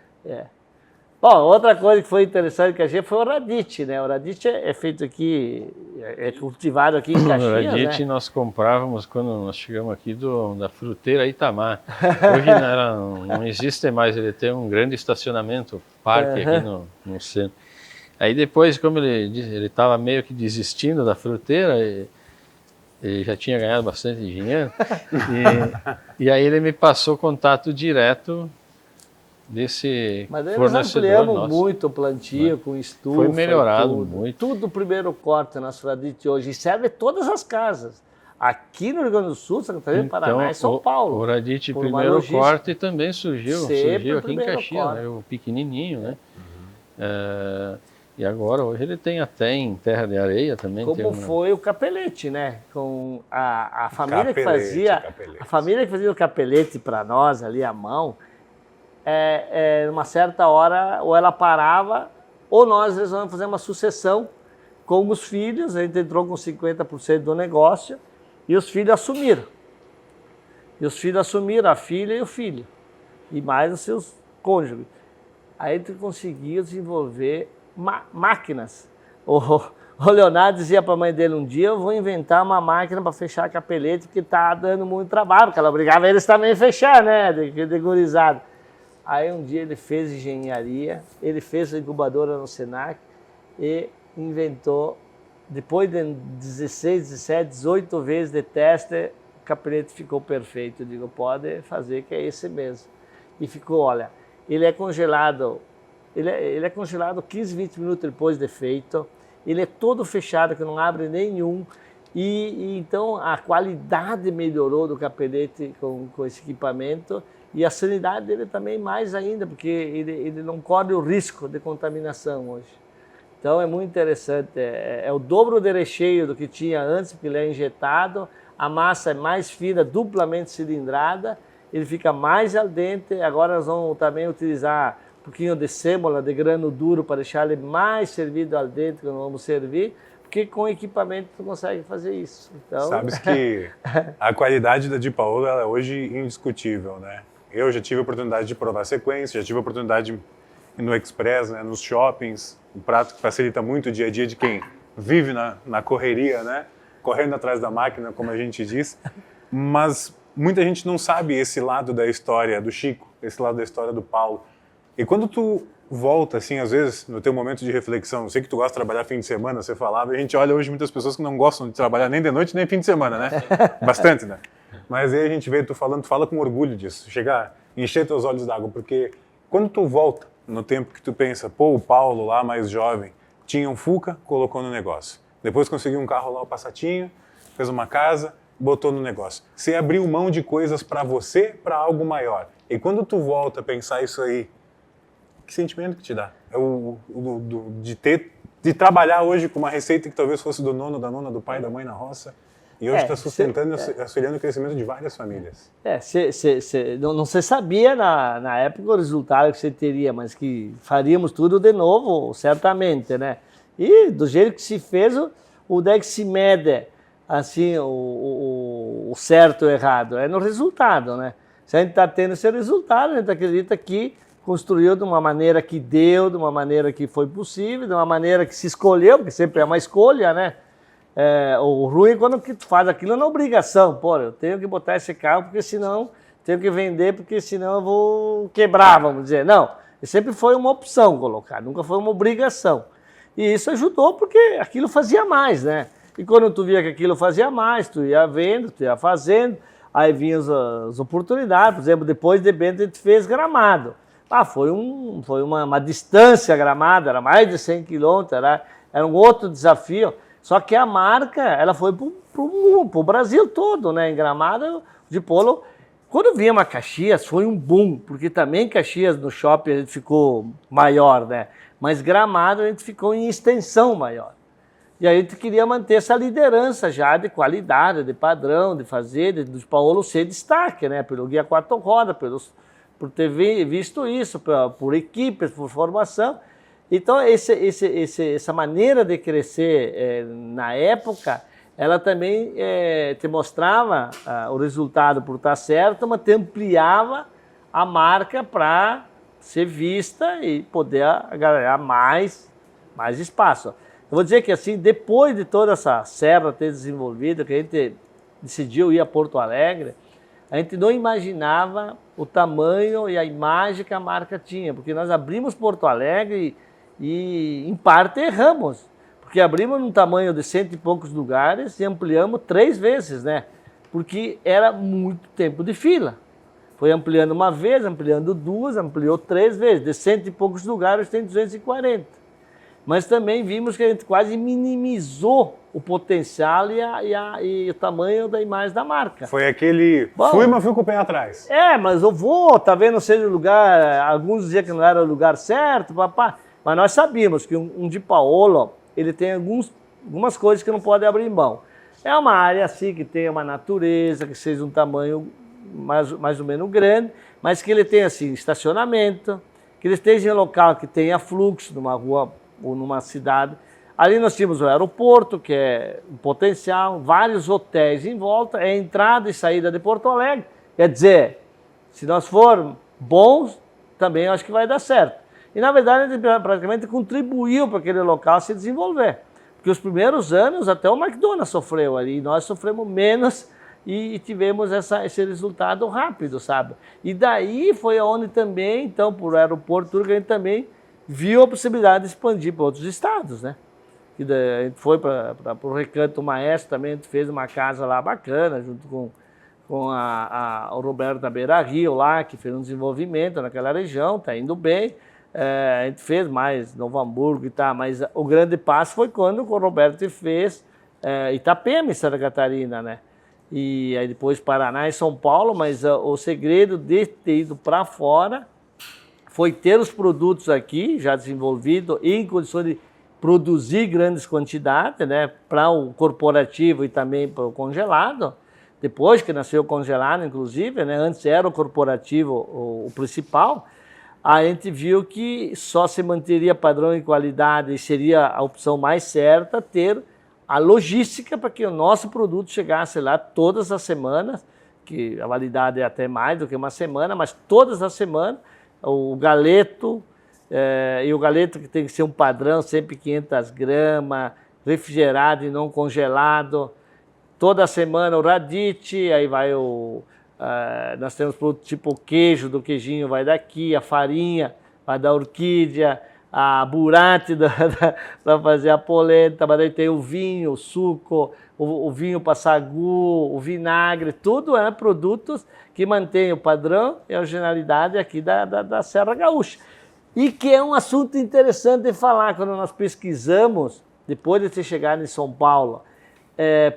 Bom, outra coisa que foi interessante que a gente foi o radite, né? O radite é feito aqui, é cultivado aqui em Caxias, o radite, né? Nós comprávamos quando nós chegamos aqui da fruteira Itamar. Hoje não existe mais, ele tem um grande estacionamento, parque aqui no centro. Aí depois, como ele estava meio que desistindo da fruteira, ele já tinha ganhado bastante dinheiro, e aí ele me passou contato direto desse fornecedor. Mas nós ampliamos muito o plantio, com estufa. Foi melhorado muito. Tudo primeiro corte na radite hoje, e serve todas as casas. Aqui no Rio Grande do Sul, Santa Catarina, Paraná e São Paulo. O radite primeiro corte também surgiu aqui em Caxias, né? O pequenininho, né? E agora, hoje ele tem até em terra de areia também. Como foi o capelete, né? Com a família que fazia o capelete para nós ali à mão, numa certa hora, ou ela parava, ou nós resolvemos fazer uma sucessão com os filhos. A gente entrou com 50% do negócio e os filhos assumiram. A filha e o filho, e mais os seus cônjuges. Aí a gente conseguiu desenvolver máquinas. O Leonardo dizia para a mãe dele um dia, eu vou inventar uma máquina para fechar capelete, porque está dando muito trabalho, porque ela obrigava eles também a fechar, né, de gurizada. Aí um dia ele fez engenharia, ele fez a incubadora no Senac e inventou, depois de 16, 17, 18 vezes de teste, o capelete ficou perfeito. Eu digo, pode fazer, que é esse mesmo. E ficou, olha, ele é congelado 15, 20 minutos depois de feito, ele é todo fechado, que não abre nenhum, e então a qualidade melhorou do capelete com esse equipamento, e a sanidade dele também mais ainda, porque ele não corre o risco de contaminação hoje. Então é muito interessante, é o dobro de recheio do que tinha antes, porque ele é injetado, a massa é mais fina, duplamente cilindrada, ele fica mais al dente. Agora nós vamos também utilizar um pouquinho de sêmola, de grano duro, para deixar ele mais servido al dente quando vamos servir, porque com equipamento tu consegue fazer isso. Então... Sabes que a qualidade da Di Paola é hoje indiscutível, né? Eu já tive a oportunidade de provar sequência, já tive a oportunidade de ir no Express, né, nos shoppings, um prato que facilita muito o dia a dia de quem vive na correria, né? Correndo atrás da máquina, como a gente diz, mas muita gente não sabe esse lado da história do Chico, esse lado da história do Paulo. E quando tu volta, assim, às vezes, no teu momento de reflexão, eu sei que tu gosta de trabalhar fim de semana, você falava, e a gente olha hoje muitas pessoas que não gostam de trabalhar nem de noite, nem fim de semana, né? Bastante, né? Mas aí a gente vê tu fala com orgulho disso, chegar, encher teus olhos d'água, porque quando tu volta no tempo que tu pensa, pô, o Paulo lá, mais jovem, tinha um Fuca, colocou no negócio. Depois conseguiu um carro lá, o Passatinho, fez uma casa, botou no negócio. Você abriu mão de coisas para você, para algo maior. E quando tu volta a pensar isso aí, que sentimento que te dá? É de trabalhar hoje com uma receita que talvez fosse do nono, da nona, do pai, da mãe na roça, e hoje está sustentando e auxiliando o crescimento de várias famílias. Não se sabia na época o resultado que você teria, mas que faríamos tudo de novo, certamente, né? E do jeito que se fez, onde é que se mede assim, o certo ou errado? É no resultado, né? Se a gente está tendo esse resultado, a gente acredita que construiu de uma maneira que deu, de uma maneira que foi possível, de uma maneira que se escolheu, porque sempre é uma escolha, né? O ruim é quando tu faz aquilo na obrigação. Pô, eu tenho que botar esse carro porque senão, tenho que vender porque senão eu vou quebrar, vamos dizer. Não, sempre foi uma opção colocar, nunca foi uma obrigação. E isso ajudou porque aquilo fazia mais, né? E quando tu via que aquilo fazia mais, tu ia vendo, tu ia fazendo, aí vinham as oportunidades. Por exemplo, depois de Bento a gente fez Gramado. Foi uma distância Gramado, era mais de 100 quilômetros, era um outro desafio. Só que a marca, ela foi para o Brasil todo, né? Em Gramado, de polo. Quando viemos a Caxias, foi um boom, porque também Caxias no shopping a gente ficou maior, né? Mas Gramado a gente ficou em extensão maior. E aí a gente queria manter essa liderança já de qualidade, de padrão, de fazer, de Paolo ser destaque, né? Pelo guia 4 rodas, por ter visto isso, por equipes, por formação. Então, essa maneira de crescer na época, ela também te mostrava o resultado por estar certo, mas te ampliava a marca para ser vista e poder ganhar mais espaço. Eu vou dizer que assim, depois de toda essa serra ter desenvolvido, que a gente decidiu ir a Porto Alegre, a gente não imaginava o tamanho e a imagem que a marca tinha, porque nós abrimos Porto Alegre e em parte erramos, porque abrimos num tamanho de 100 e poucos lugares e ampliamos 3 vezes, né? Porque era muito tempo de fila. Foi ampliando uma vez, ampliando 2, ampliou 3 vezes, de 100 e poucos lugares tem 240. Mas também vimos que a gente quase minimizou o potencial e o tamanho da imagem da marca. Foi aquele, fui, mas fui com o pé atrás. Mas eu vou, talvez não seja o lugar, alguns diziam que não era o lugar certo, papá. Mas nós sabíamos que um Di Paolo, ele tem algumas coisas que não pode abrir mão. É uma área assim que tem uma natureza, que seja um tamanho mais ou menos grande, mas que ele tenha assim, estacionamento, que ele esteja em um local que tenha fluxo, numa rua ou numa cidade. Ali nós tínhamos o aeroporto, que é um potencial, vários hotéis em volta, é entrada e saída de Porto Alegre. Quer dizer, se nós formos bons, também acho que vai dar certo. E na verdade, a gente praticamente contribuiu para aquele local se desenvolver. Porque os primeiros anos, até o McDonald's sofreu ali, e nós sofremos menos e tivemos esse resultado rápido, sabe? E daí foi onde também, então, por aeroporto, que a gente também viu a possibilidade de expandir para outros estados, né? E a gente foi para o Recanto Maestro também, a gente fez uma casa lá bacana, junto com o Roberto da Beira Rio lá, que fez um desenvolvimento naquela região, está indo bem. A gente fez mais Novo Hamburgo e tal, mas o grande passo foi quando o Roberto fez Itapema, em Santa Catarina, né? E aí depois Paraná e São Paulo, mas o segredo de ter ido para fora foi ter os produtos aqui, já desenvolvidos, e em condições de produzir grandes quantidades, né, para o corporativo e também para o congelado. Depois que nasceu o congelado, inclusive, né, antes era o corporativo o principal, a gente viu que só se manteria padrão e qualidade e seria a opção mais certa ter a logística para que o nosso produto chegasse lá todas as semanas, que a validade é até mais do que uma semana, mas todas as semanas, o galeto, e o galeto que tem que ser um padrão, sempre 500 gramas, refrigerado e não congelado. Toda semana o radite, aí vai nós temos produto tipo o queijo, do queijinho vai daqui, a farinha vai da orquídea, a burate para fazer a polenta, mas aí tem o vinho, o suco, o vinho para sagu, o vinagre, tudo é produtos que mantêm o padrão e a originalidade aqui da Serra Gaúcha. E que é um assunto interessante de falar quando nós pesquisamos, depois de ter chegado em São Paulo,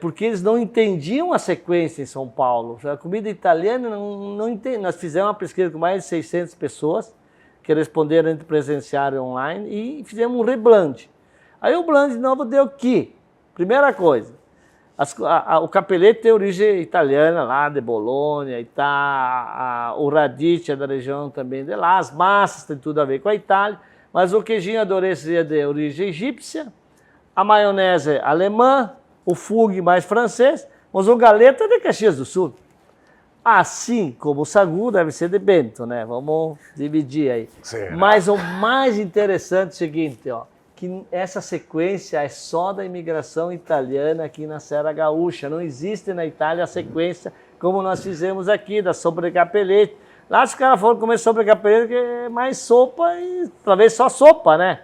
porque eles não entendiam a sequência em São Paulo. A comida italiana não entende. Nós fizemos uma pesquisa com mais de 600 pessoas que responderam entre presencial e online e fizemos um reblend. Aí o blend novo deu que, primeira coisa, o capelete tem origem italiana lá de Bolonha, o radicchio é da região também de lá, as massas tem tudo a ver com a Itália, mas o queijinho adorei seria de origem egípcia, a maionese alemã, o fug mais francês, mas o galeto é de Caxias do Sul. Assim como o sagu deve ser de Bento, né? Vamos dividir aí. Será? Mas o mais interessante é o seguinte, ó, que essa sequência é só da imigração italiana aqui na Serra Gaúcha. Não existe na Itália a sequência como nós fizemos aqui, da sobrecapelete. Lá os caras foram comer sobrecapelete, que é mais sopa e talvez só sopa, né?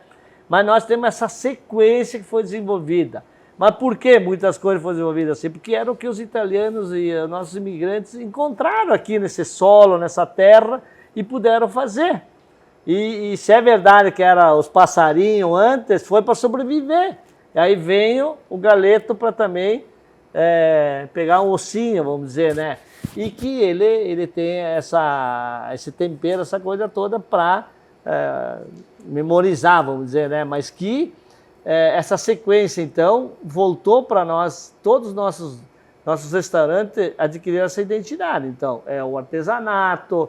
Mas nós temos essa sequência que foi desenvolvida. Mas por que muitas coisas foram desenvolvidas assim? Porque era o que os italianos e os nossos imigrantes encontraram aqui nesse solo, nessa terra, e puderam fazer. E se é verdade que era os passarinhos antes, foi para sobreviver. E aí veio o galeto para também pegar um ossinho, vamos dizer, né? E que ele tem esse tempero, essa coisa toda para memorizar, vamos dizer, né? Mas que essa sequência, então, voltou para nós, todos os nossos restaurantes adquiriram essa identidade. Então, é o artesanato,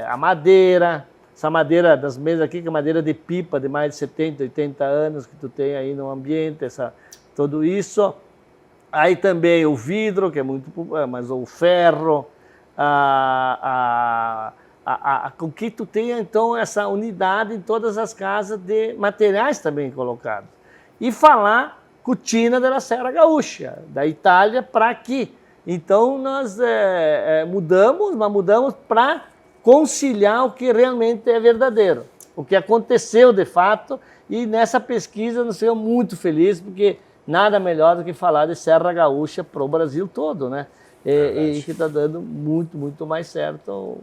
a madeira, essa madeira das mesas aqui, que é madeira de pipa de mais de 70, 80 anos que tu tem aí no ambiente, tudo isso. Aí também o vidro, que é muito, mas o ferro, com que tu tenha então essa unidade em todas as casas de materiais também colocados. E falar Cucina della Serra Gaúcha, da Itália para aqui. Então nós mudamos para conciliar o que realmente é verdadeiro, o que aconteceu de fato, e nessa pesquisa nós ficamos muito felizes, porque nada melhor do que falar de Serra Gaúcha para o Brasil todo, né? E que está dando muito, muito mais certo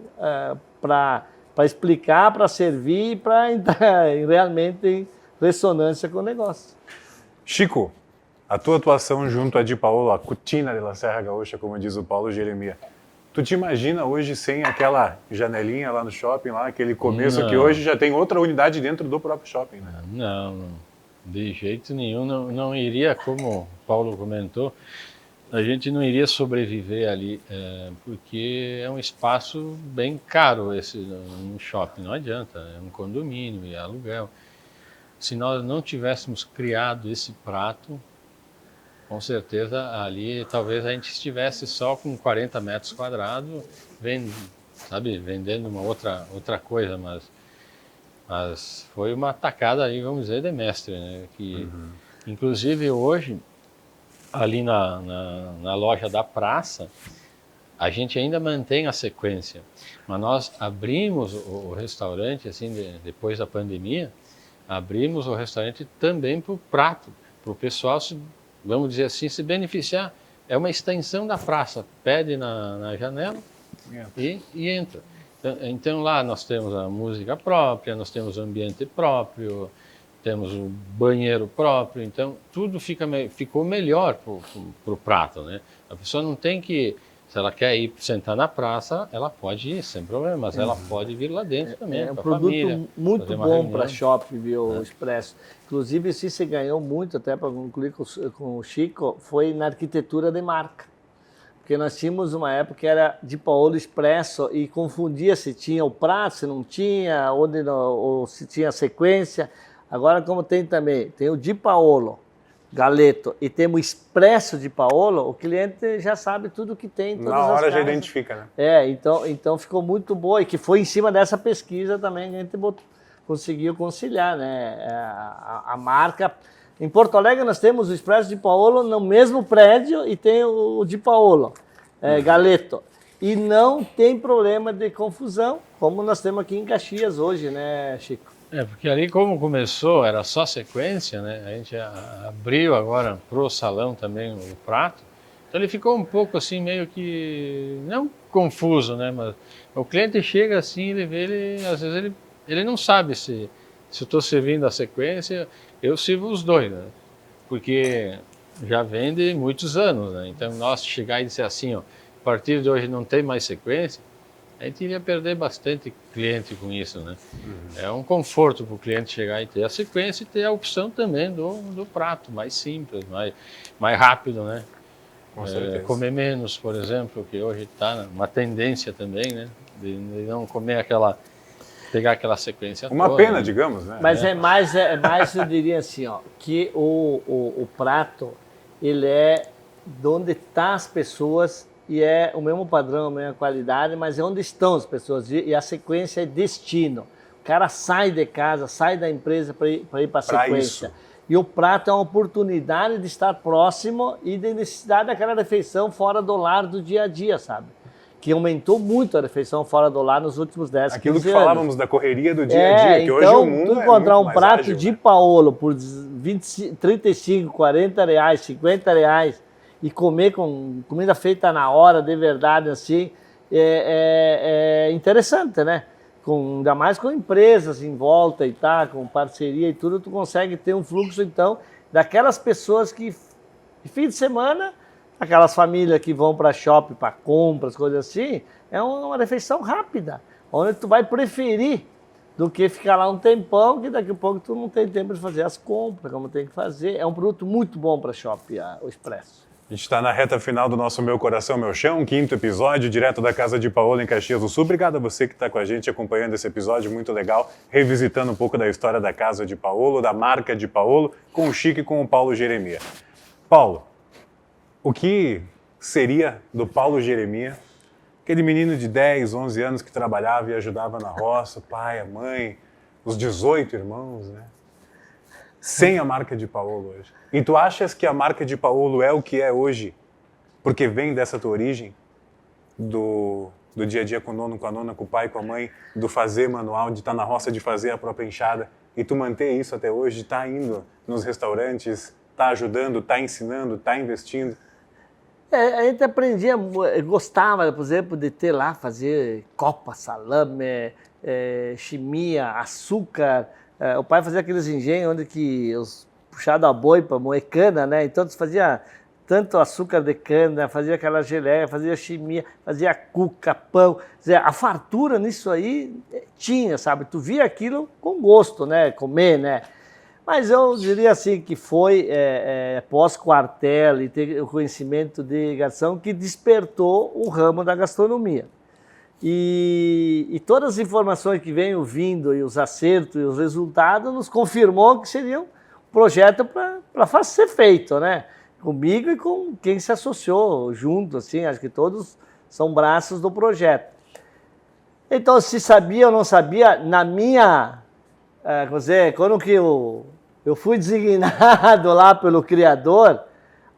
para explicar, para servir e para entrar realmente em ressonância com o negócio. Chico, a tua atuação junto a Di Paolo, a Cucina della Serra Gaúcha, como diz o Paulo Jeremias, tu te imagina hoje sem aquela janelinha lá no shopping, lá, aquele começo que hoje já tem outra unidade dentro do próprio shopping, né? Não, de jeito nenhum, não iria, como o Paulo comentou, a gente não iria sobreviver ali, porque é um espaço bem caro esse no shopping, não adianta, é um condomínio e aluguel. Se nós não tivéssemos criado esse prato, com certeza ali talvez a gente estivesse só com 40 metros quadrados, vendendo uma outra coisa, mas foi uma tacada aí, vamos dizer, de mestre, né? Que, inclusive hoje, ali na loja da praça, a gente ainda mantém a sequência, mas nós abrimos o restaurante, assim, depois da pandemia, abrimos o restaurante também para o prato, para o pessoal, vamos dizer assim, se beneficiar. É uma extensão da praça, pede na janela e entra. Então lá nós temos a música própria, nós temos o ambiente próprio, temos o banheiro próprio, então tudo ficou melhor para o prato, né? A pessoa não tem que, se ela quer ir sentar na praça, ela pode ir sem problema, mas ela pode vir lá dentro também, é um produto muito bom para shopping, viu, o Expresso. Inclusive, se você ganhou muito, até para concluir com o Chico, foi na arquitetura de marca. Porque nós tínhamos uma época que era Di Paolo Expresso e confundia se tinha o prato, se não tinha, ou se tinha sequência. Agora, como tem também, tem o Di Paolo, Galeto, e temos o Expresso Di Paolo, o cliente já sabe tudo que tem em todas as casas. Na hora já identifica, né? Então ficou muito boa, e que foi em cima dessa pesquisa também que a gente conseguiu conciliar, né? A marca. Em Porto Alegre nós temos o Expresso Di Paolo no mesmo prédio e tem o Di Paolo, Galeto. E não tem problema de confusão, como nós temos aqui em Caxias hoje, né, Chico? Porque ali como começou, era só sequência, né? A gente abriu agora pro salão também o prato. Então ele ficou um pouco assim, meio que, não confuso, né? Mas o cliente chega assim, ele vê, às vezes ele não sabe se eu estou servindo a sequência, eu sirvo os dois, né? Porque já vende muitos anos, né? Então nós chegar e dizer assim, ó, a partir de hoje não tem mais sequência, a gente iria perder bastante cliente com isso, né? É um conforto para o cliente chegar e ter a sequência e ter a opção também do prato, mais simples, mais rápido, né? Com certeza. Comer menos, por exemplo, que hoje está uma tendência também, né? De não comer pegar aquela sequência uma toda, pena, né? digamos, né? Mas é mais, eu diria assim, ó, que o prato, ele é de onde estão as pessoas, e é o mesmo padrão, a mesma qualidade, mas é onde estão as pessoas, e a sequência é destino. O cara sai de casa, sai da empresa para ir para a sequência. Isso. E o prato é uma oportunidade de estar próximo e de necessidade daquela refeição fora do lar do dia a dia, sabe? Que aumentou muito a refeição fora do lar nos últimos 10, 15 anos. Aquilo que falávamos da correria do dia a dia, que então, hoje o mundo tu encontrar muito um mais prato ágil, de né? Paolo por 35, 40 reais, 50 reais e comer com comida feita na hora, de verdade, assim, é interessante, né? ainda mais com empresas em volta e tá, com parceria e tudo, tu consegue ter um fluxo, então, daquelas pessoas que, de fim de semana, aquelas famílias que vão para shopping, para compras, coisas assim, é uma refeição rápida, onde tu vai preferir do que ficar lá um tempão, que daqui a pouco tu não tem tempo de fazer as compras, como tem que fazer. É um produto muito bom para shopping, o Expresso. A gente está na reta final do nosso Meu Coração, Meu Chão, 5º episódio, direto da Casa de Paola, em Caxias do Sul. Obrigado a você que está com a gente acompanhando esse episódio, muito legal, revisitando um pouco da história da Casa de Paolo, da marca de Paolo, com o Chico e com o Paulo Jeremia. Paulo, o que seria do Paulo Jeremia, aquele menino de 10, 11 anos que trabalhava e ajudava na roça, o pai, a mãe, os 18 irmãos, né? Sem a marca de Paolo hoje. E tu achas que a marca de Paolo é o que é hoje porque vem dessa tua origem? Do dia a dia com o nono, com a nona, com o pai, com a mãe, do fazer manual, de estar na roça, de fazer a própria enxada, e tu manter isso até hoje, de estar indo nos restaurantes, estar ajudando, estar ensinando, estar investindo? A gente aprendia, gostava, por exemplo, de ter lá, fazer copa, salame, chimia, açúcar. O pai fazia aqueles engenhos onde que os puxados a boi para moer cana, né? Então fazia tanto açúcar de cana, fazia aquela geleia, fazia chimia, fazia cuca, pão. Quer dizer, a fartura nisso aí tinha, sabe? Tu via aquilo com gosto, né? Comer, né? Mas eu diria assim que foi pós-quartel e ter o conhecimento de garçom que despertou o ramo da gastronomia. E todas as informações que vêm vindo e os acertos e os resultados nos confirmou que seria um projeto para ser feito, né? Comigo e com quem se associou junto, assim, acho que todos são braços do projeto. Então, se sabia ou não sabia, na minha, quando que eu fui designado lá pelo criador,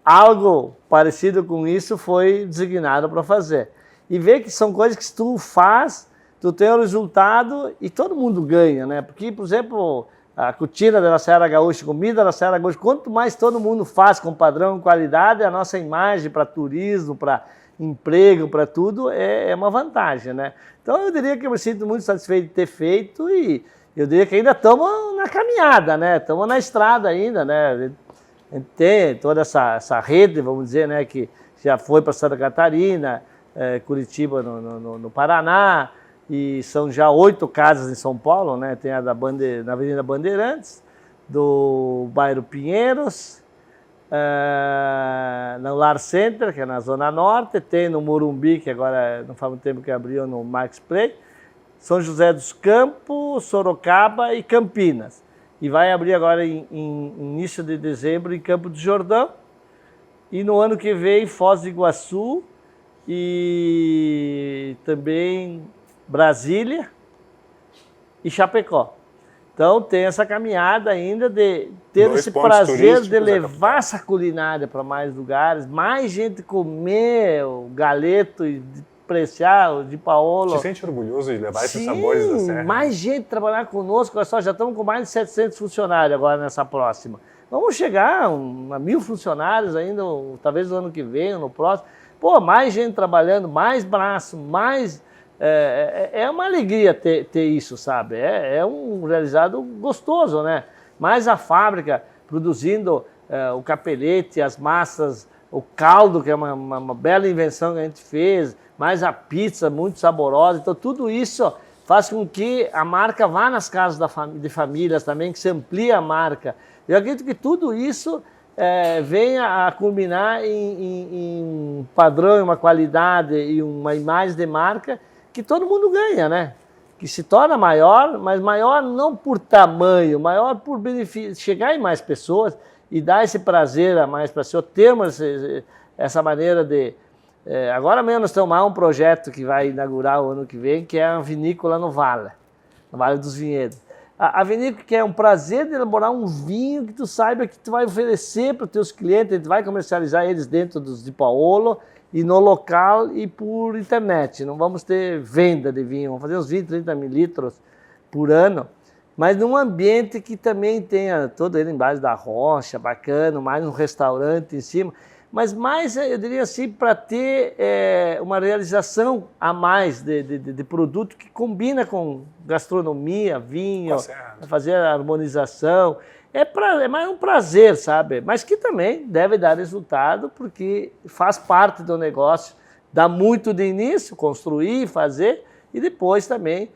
algo parecido com isso foi designado para fazer. E ver que são coisas que se tu faz, tu tem o resultado e todo mundo ganha, né? Porque, por exemplo, a cutina da Serra Gaúcha, comida da Serra Gaúcha, quanto mais todo mundo faz com padrão e qualidade, a nossa imagem para turismo, para emprego, para tudo, é uma vantagem, né? Então eu diria que eu me sinto muito satisfeito de ter feito e eu diria que ainda estamos na caminhada, né? Estamos na estrada ainda, né? A gente tem toda essa rede, vamos dizer, né? Que já foi para Santa Catarina, Curitiba no Paraná, e são já 8 casas em São Paulo, né? Tem a na Avenida Bandeirantes, do bairro Pinheiros, no Lar Center, que é na Zona Norte, tem no Morumbi, que agora não faz muito tempo que abriu, no Max Play, São José dos Campos, Sorocaba e Campinas. E vai abrir agora em início de dezembro em Campo do Jordão. E no ano que vem, Foz do Iguaçu e também Brasília e Chapecó. Então tem essa caminhada ainda de ter esse prazer de levar essa culinária para mais lugares, mais gente comer o galeto e apreciar o de Paolo. Te sente orgulhoso de levar esses sabores da Serra? Mais gente trabalhar conosco, olha só, já estamos com mais de 700 funcionários agora nessa próxima. Vamos chegar a 1.000 funcionários ainda, talvez no ano que vem, ou no próximo. Pô, mais gente trabalhando, mais braço, mais... É uma alegria ter isso, sabe? É um realizado gostoso, né? Mais a fábrica produzindo o capelete, as massas, o caldo, que é uma bela invenção que a gente fez, mais a pizza muito saborosa. Então, tudo isso faz com que a marca vá nas casas de famílias também, que se amplie a marca. Eu acredito que tudo isso venha a culminar em um padrão, uma qualidade e uma imagem de marca que todo mundo ganha, né? Que se torna maior, mas maior não por tamanho, maior por benefício, chegar em mais pessoas e dar esse prazer a mais pessoas. Temos essa maneira de... agora mesmo nós temos um projeto que vai inaugurar o ano que vem, que é a vinícola no Vale dos Vinhedos. A vinícola que é um prazer de elaborar um vinho que tu saiba que tu vai oferecer para os teus clientes, a gente vai comercializar eles dentro dos de Paolo, e no local e por internet. Não vamos ter venda de vinho, vamos fazer uns 20, 30 mil litros por ano, mas num ambiente que também tenha todo ele embaixo da rocha, bacana, mais um restaurante em cima, mas mais, eu diria assim, para ter uma realização a mais de produto que combina com gastronomia, vinho, fazer a harmonização. É mais um prazer, sabe? Mas que também deve dar resultado, porque faz parte do negócio. Dá muito de início, construir, fazer, e depois também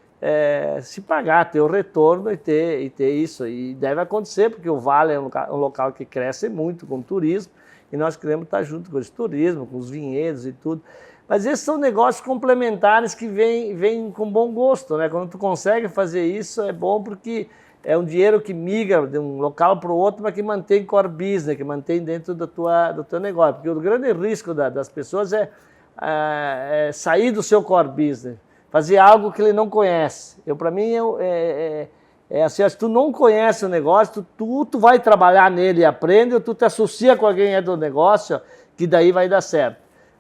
se pagar, ter o retorno e ter isso. E deve acontecer, porque o Vale é um local que cresce muito com turismo, e nós queremos estar junto com esse turismo, com os vinhedos e tudo. Mas esses são negócios complementares que vêm com bom gosto, né? Quando tu consegue fazer isso, é bom porque é um dinheiro que migra de um local para o outro, mas que mantém core business, que mantém dentro do teu negócio. Porque o grande risco das pessoas é sair do seu core business, fazer algo que ele não conhece. Para mim, assim, se tu não conhece o negócio, tu vai trabalhar nele e aprende, ou tu te associa com alguém do negócio, que daí vai dar certo.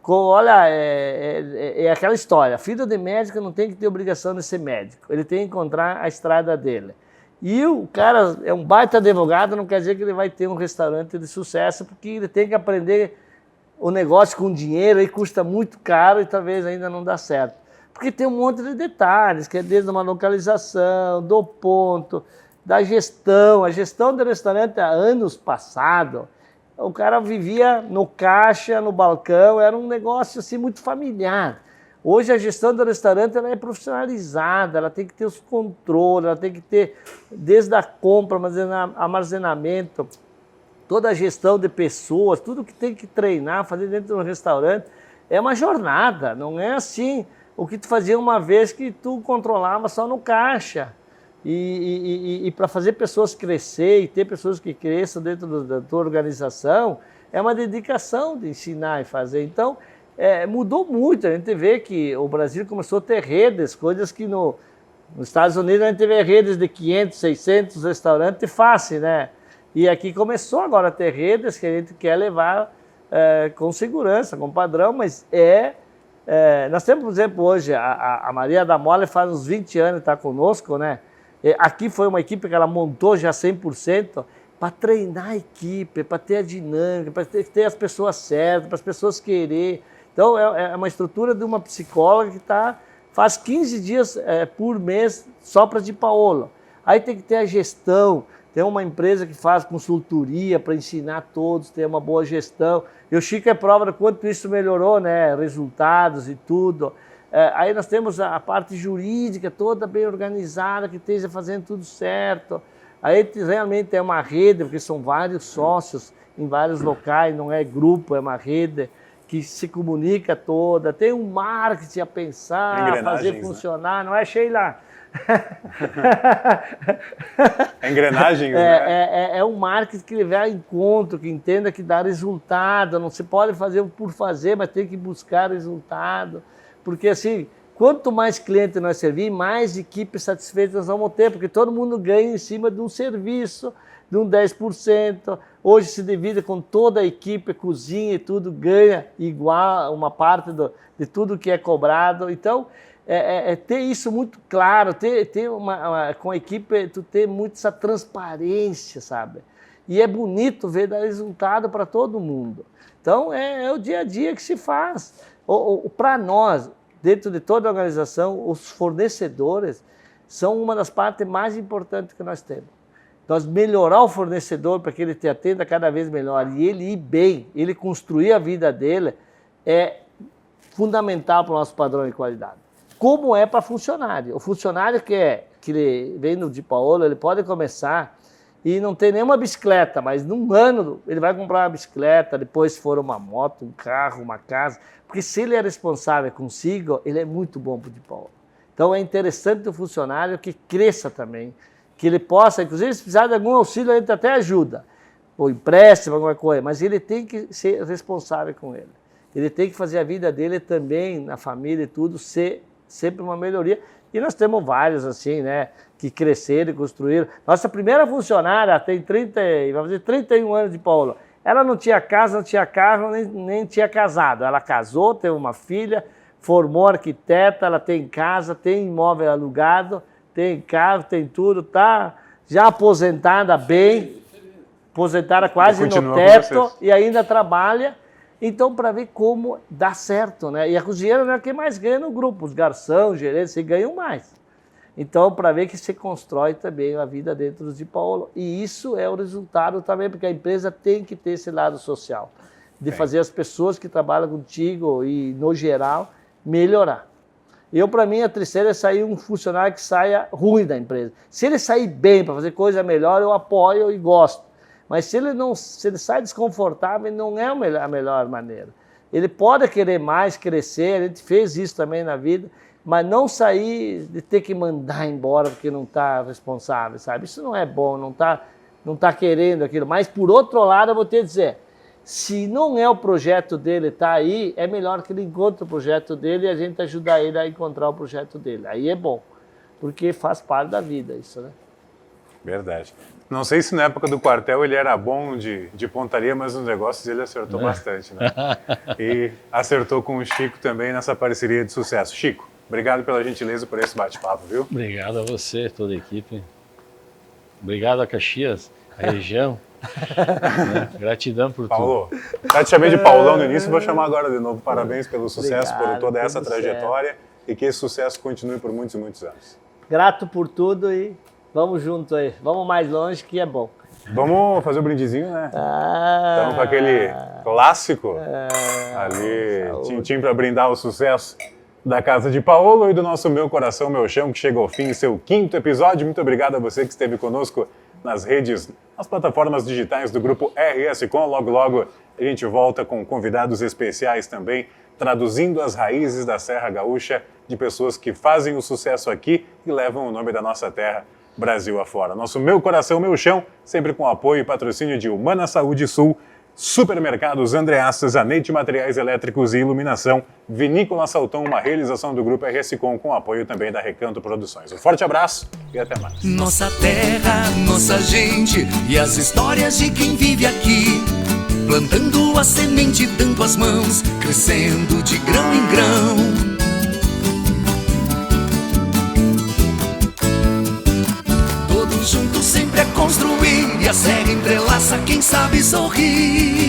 Olha, é aquela história, filho de médico não tem que ter obrigação de ser médico, ele tem que encontrar a estrada dele. E o cara é um baita advogado, não quer dizer que ele vai ter um restaurante de sucesso, porque ele tem que aprender o negócio com dinheiro, aí custa muito caro e talvez ainda não dá certo. Porque tem um monte de detalhes, que é desde uma localização, do ponto, da gestão. A gestão do restaurante, há anos passado, o cara vivia no caixa, no balcão, era um negócio assim muito familiar. Hoje a gestão do restaurante ela é profissionalizada, ela tem que ter os controles, ela tem que ter desde a compra, armazenamento, toda a gestão de pessoas, tudo que tem que treinar, fazer dentro de um restaurante, é uma jornada, não é assim o que tu fazia uma vez que tu controlava só no caixa. E para fazer pessoas crescer e ter pessoas que cresçam dentro da tua organização, é uma dedicação de ensinar e fazer. Então, mudou muito. A gente vê que o Brasil começou a ter redes, coisas que nos Estados Unidos a gente vê redes de 500, 600 restaurantes fácil, né? E aqui começou agora a ter redes que a gente quer levar com segurança, com padrão, mas nós temos, por exemplo, hoje, a Maria da Mole faz uns 20 anos, está conosco, né? Aqui foi uma equipe que ela montou já 100%, para treinar a equipe, para ter a dinâmica, para ter as pessoas certas, para as pessoas querer. Então, é uma estrutura de uma psicóloga que faz 15 dias por mês só para Di Paolo. Aí tem que ter a gestão, tem uma empresa que faz consultoria para ensinar todos, ter uma boa gestão. E o Chico é prova de quanto isso melhorou, né? Resultados e tudo. Aí nós temos a parte jurídica toda bem organizada, que esteja fazendo tudo certo. Aí realmente é uma rede, porque são vários sócios em vários locais, não é grupo, é uma rede que se comunica toda. Tem um marketing a pensar, a fazer funcionar, né? Não é, Sheila? Engrenagens, né? É um marketing que leva a encontro, que entenda que dá resultado. Não se pode fazer por fazer, mas tem que buscar resultado. Porque assim, quanto mais cliente nós servir, mais equipes satisfeitas nós vamos ter, porque todo mundo ganha em cima de um serviço, de um 10%. Hoje se divide com toda a equipe, cozinha e tudo, ganha igual uma parte de tudo que é cobrado. Então, ter isso muito claro, ter com a equipe, tu ter muito essa transparência, sabe? E é bonito ver dar resultado para todo mundo. Então, é o dia a dia que se faz. Para nós, dentro de toda a organização, os fornecedores são uma das partes mais importantes que nós temos. Nós melhorar o fornecedor para que ele te atenda cada vez melhor e ele ir bem, ele construir a vida dele, é fundamental para o nosso padrão de qualidade. Como é para funcionário. O funcionário que ele vem no Di Paolo, ele pode começar e não tem nenhuma bicicleta, mas num ano ele vai comprar uma bicicleta, depois se for uma moto, um carro, uma casa, porque se ele é responsável consigo, ele é muito bom para o Di Paolo. Então é interessante o funcionário que cresça também, que ele possa, inclusive se precisar de algum auxílio, a gente até ajuda, ou empréstimo, alguma coisa, mas ele tem que ser responsável com ele. Ele tem que fazer a vida dele também, na família e tudo, ser sempre uma melhoria. E nós temos vários assim, né, que cresceram e construíram. Nossa primeira funcionária tem 31 anos de Paolo. Ela não tinha casa, não tinha carro, nem tinha casado. Ela casou, teve uma filha, formou arquiteta, ela tem casa, tem imóvel alugado, tem carro, tem tudo, tá já aposentada bem, aposentada quase no teto e ainda trabalha. Então, para ver como dá certo, né? E a cozinheira não é quem mais ganha no grupo, os garçons, gerentes, você ganham mais. Então, para ver que você constrói também a vida dentro de Paulo. E isso é o resultado também, porque a empresa tem que ter esse lado social, de fazer as pessoas que trabalham contigo e, no geral, melhorar. Para mim, a tristeza é sair um funcionário que saia ruim da empresa. Se ele sair bem para fazer coisa melhor, eu apoio e gosto. Mas se ele sai desconfortável, não é a melhor maneira. Ele pode querer mais, crescer, a gente fez isso também na vida, mas não sair de ter que mandar embora porque não está responsável, sabe? Isso não é bom, não tá querendo aquilo. Mas, por outro lado, eu vou te dizer, se não é o projeto dele estar aí, é melhor que ele encontre o projeto dele e a gente ajudar ele a encontrar o projeto dele. Aí é bom, porque faz parte da vida isso, né? Verdade. Não sei se na época do quartel ele era bom de pontaria, mas nos negócios ele acertou bastante, né? E acertou com o Chico também nessa parceria de sucesso. Chico, obrigado pela gentileza por esse bate-papo, viu? Obrigado a você, toda a equipe. Obrigado a Caxias, a região. Né? Gratidão por Paulo, já te chamei de Paulão no início, vou chamar agora de novo. Parabéns pelo sucesso, por toda essa trajetória certo. E que esse sucesso continue por muitos e muitos anos. Grato por tudo e vamos junto aí. Vamos mais longe que é bom. Vamos fazer o brindezinho, né? Estamos com aquele clássico ali, tintim para brindar o sucesso da Casa de Paulo e do nosso Meu Coração, Meu Chão, que chega ao fim, seu 5º episódio. Muito obrigado a você que esteve conosco nas redes, nas plataformas digitais do Grupo RS Com. Logo, logo a gente volta com convidados especiais também, traduzindo as raízes da Serra Gaúcha de pessoas que fazem o sucesso aqui e levam o nome da nossa terra, Brasil afora. Nosso Meu Coração, Meu Chão, sempre com apoio e patrocínio de Humana Saúde Sul, Supermercados Andreaças, Anete Materiais Elétricos e Iluminação, Vinícola Saltão, uma realização do Grupo RS Com apoio também da Recanto Produções. Um forte abraço e até mais. Nossa terra, nossa gente e as histórias de quem vive aqui, plantando a semente, dando as mãos, crescendo de grão em grão. Todos juntos sempre a construir e a serra entrelaça quem sabe sorrir.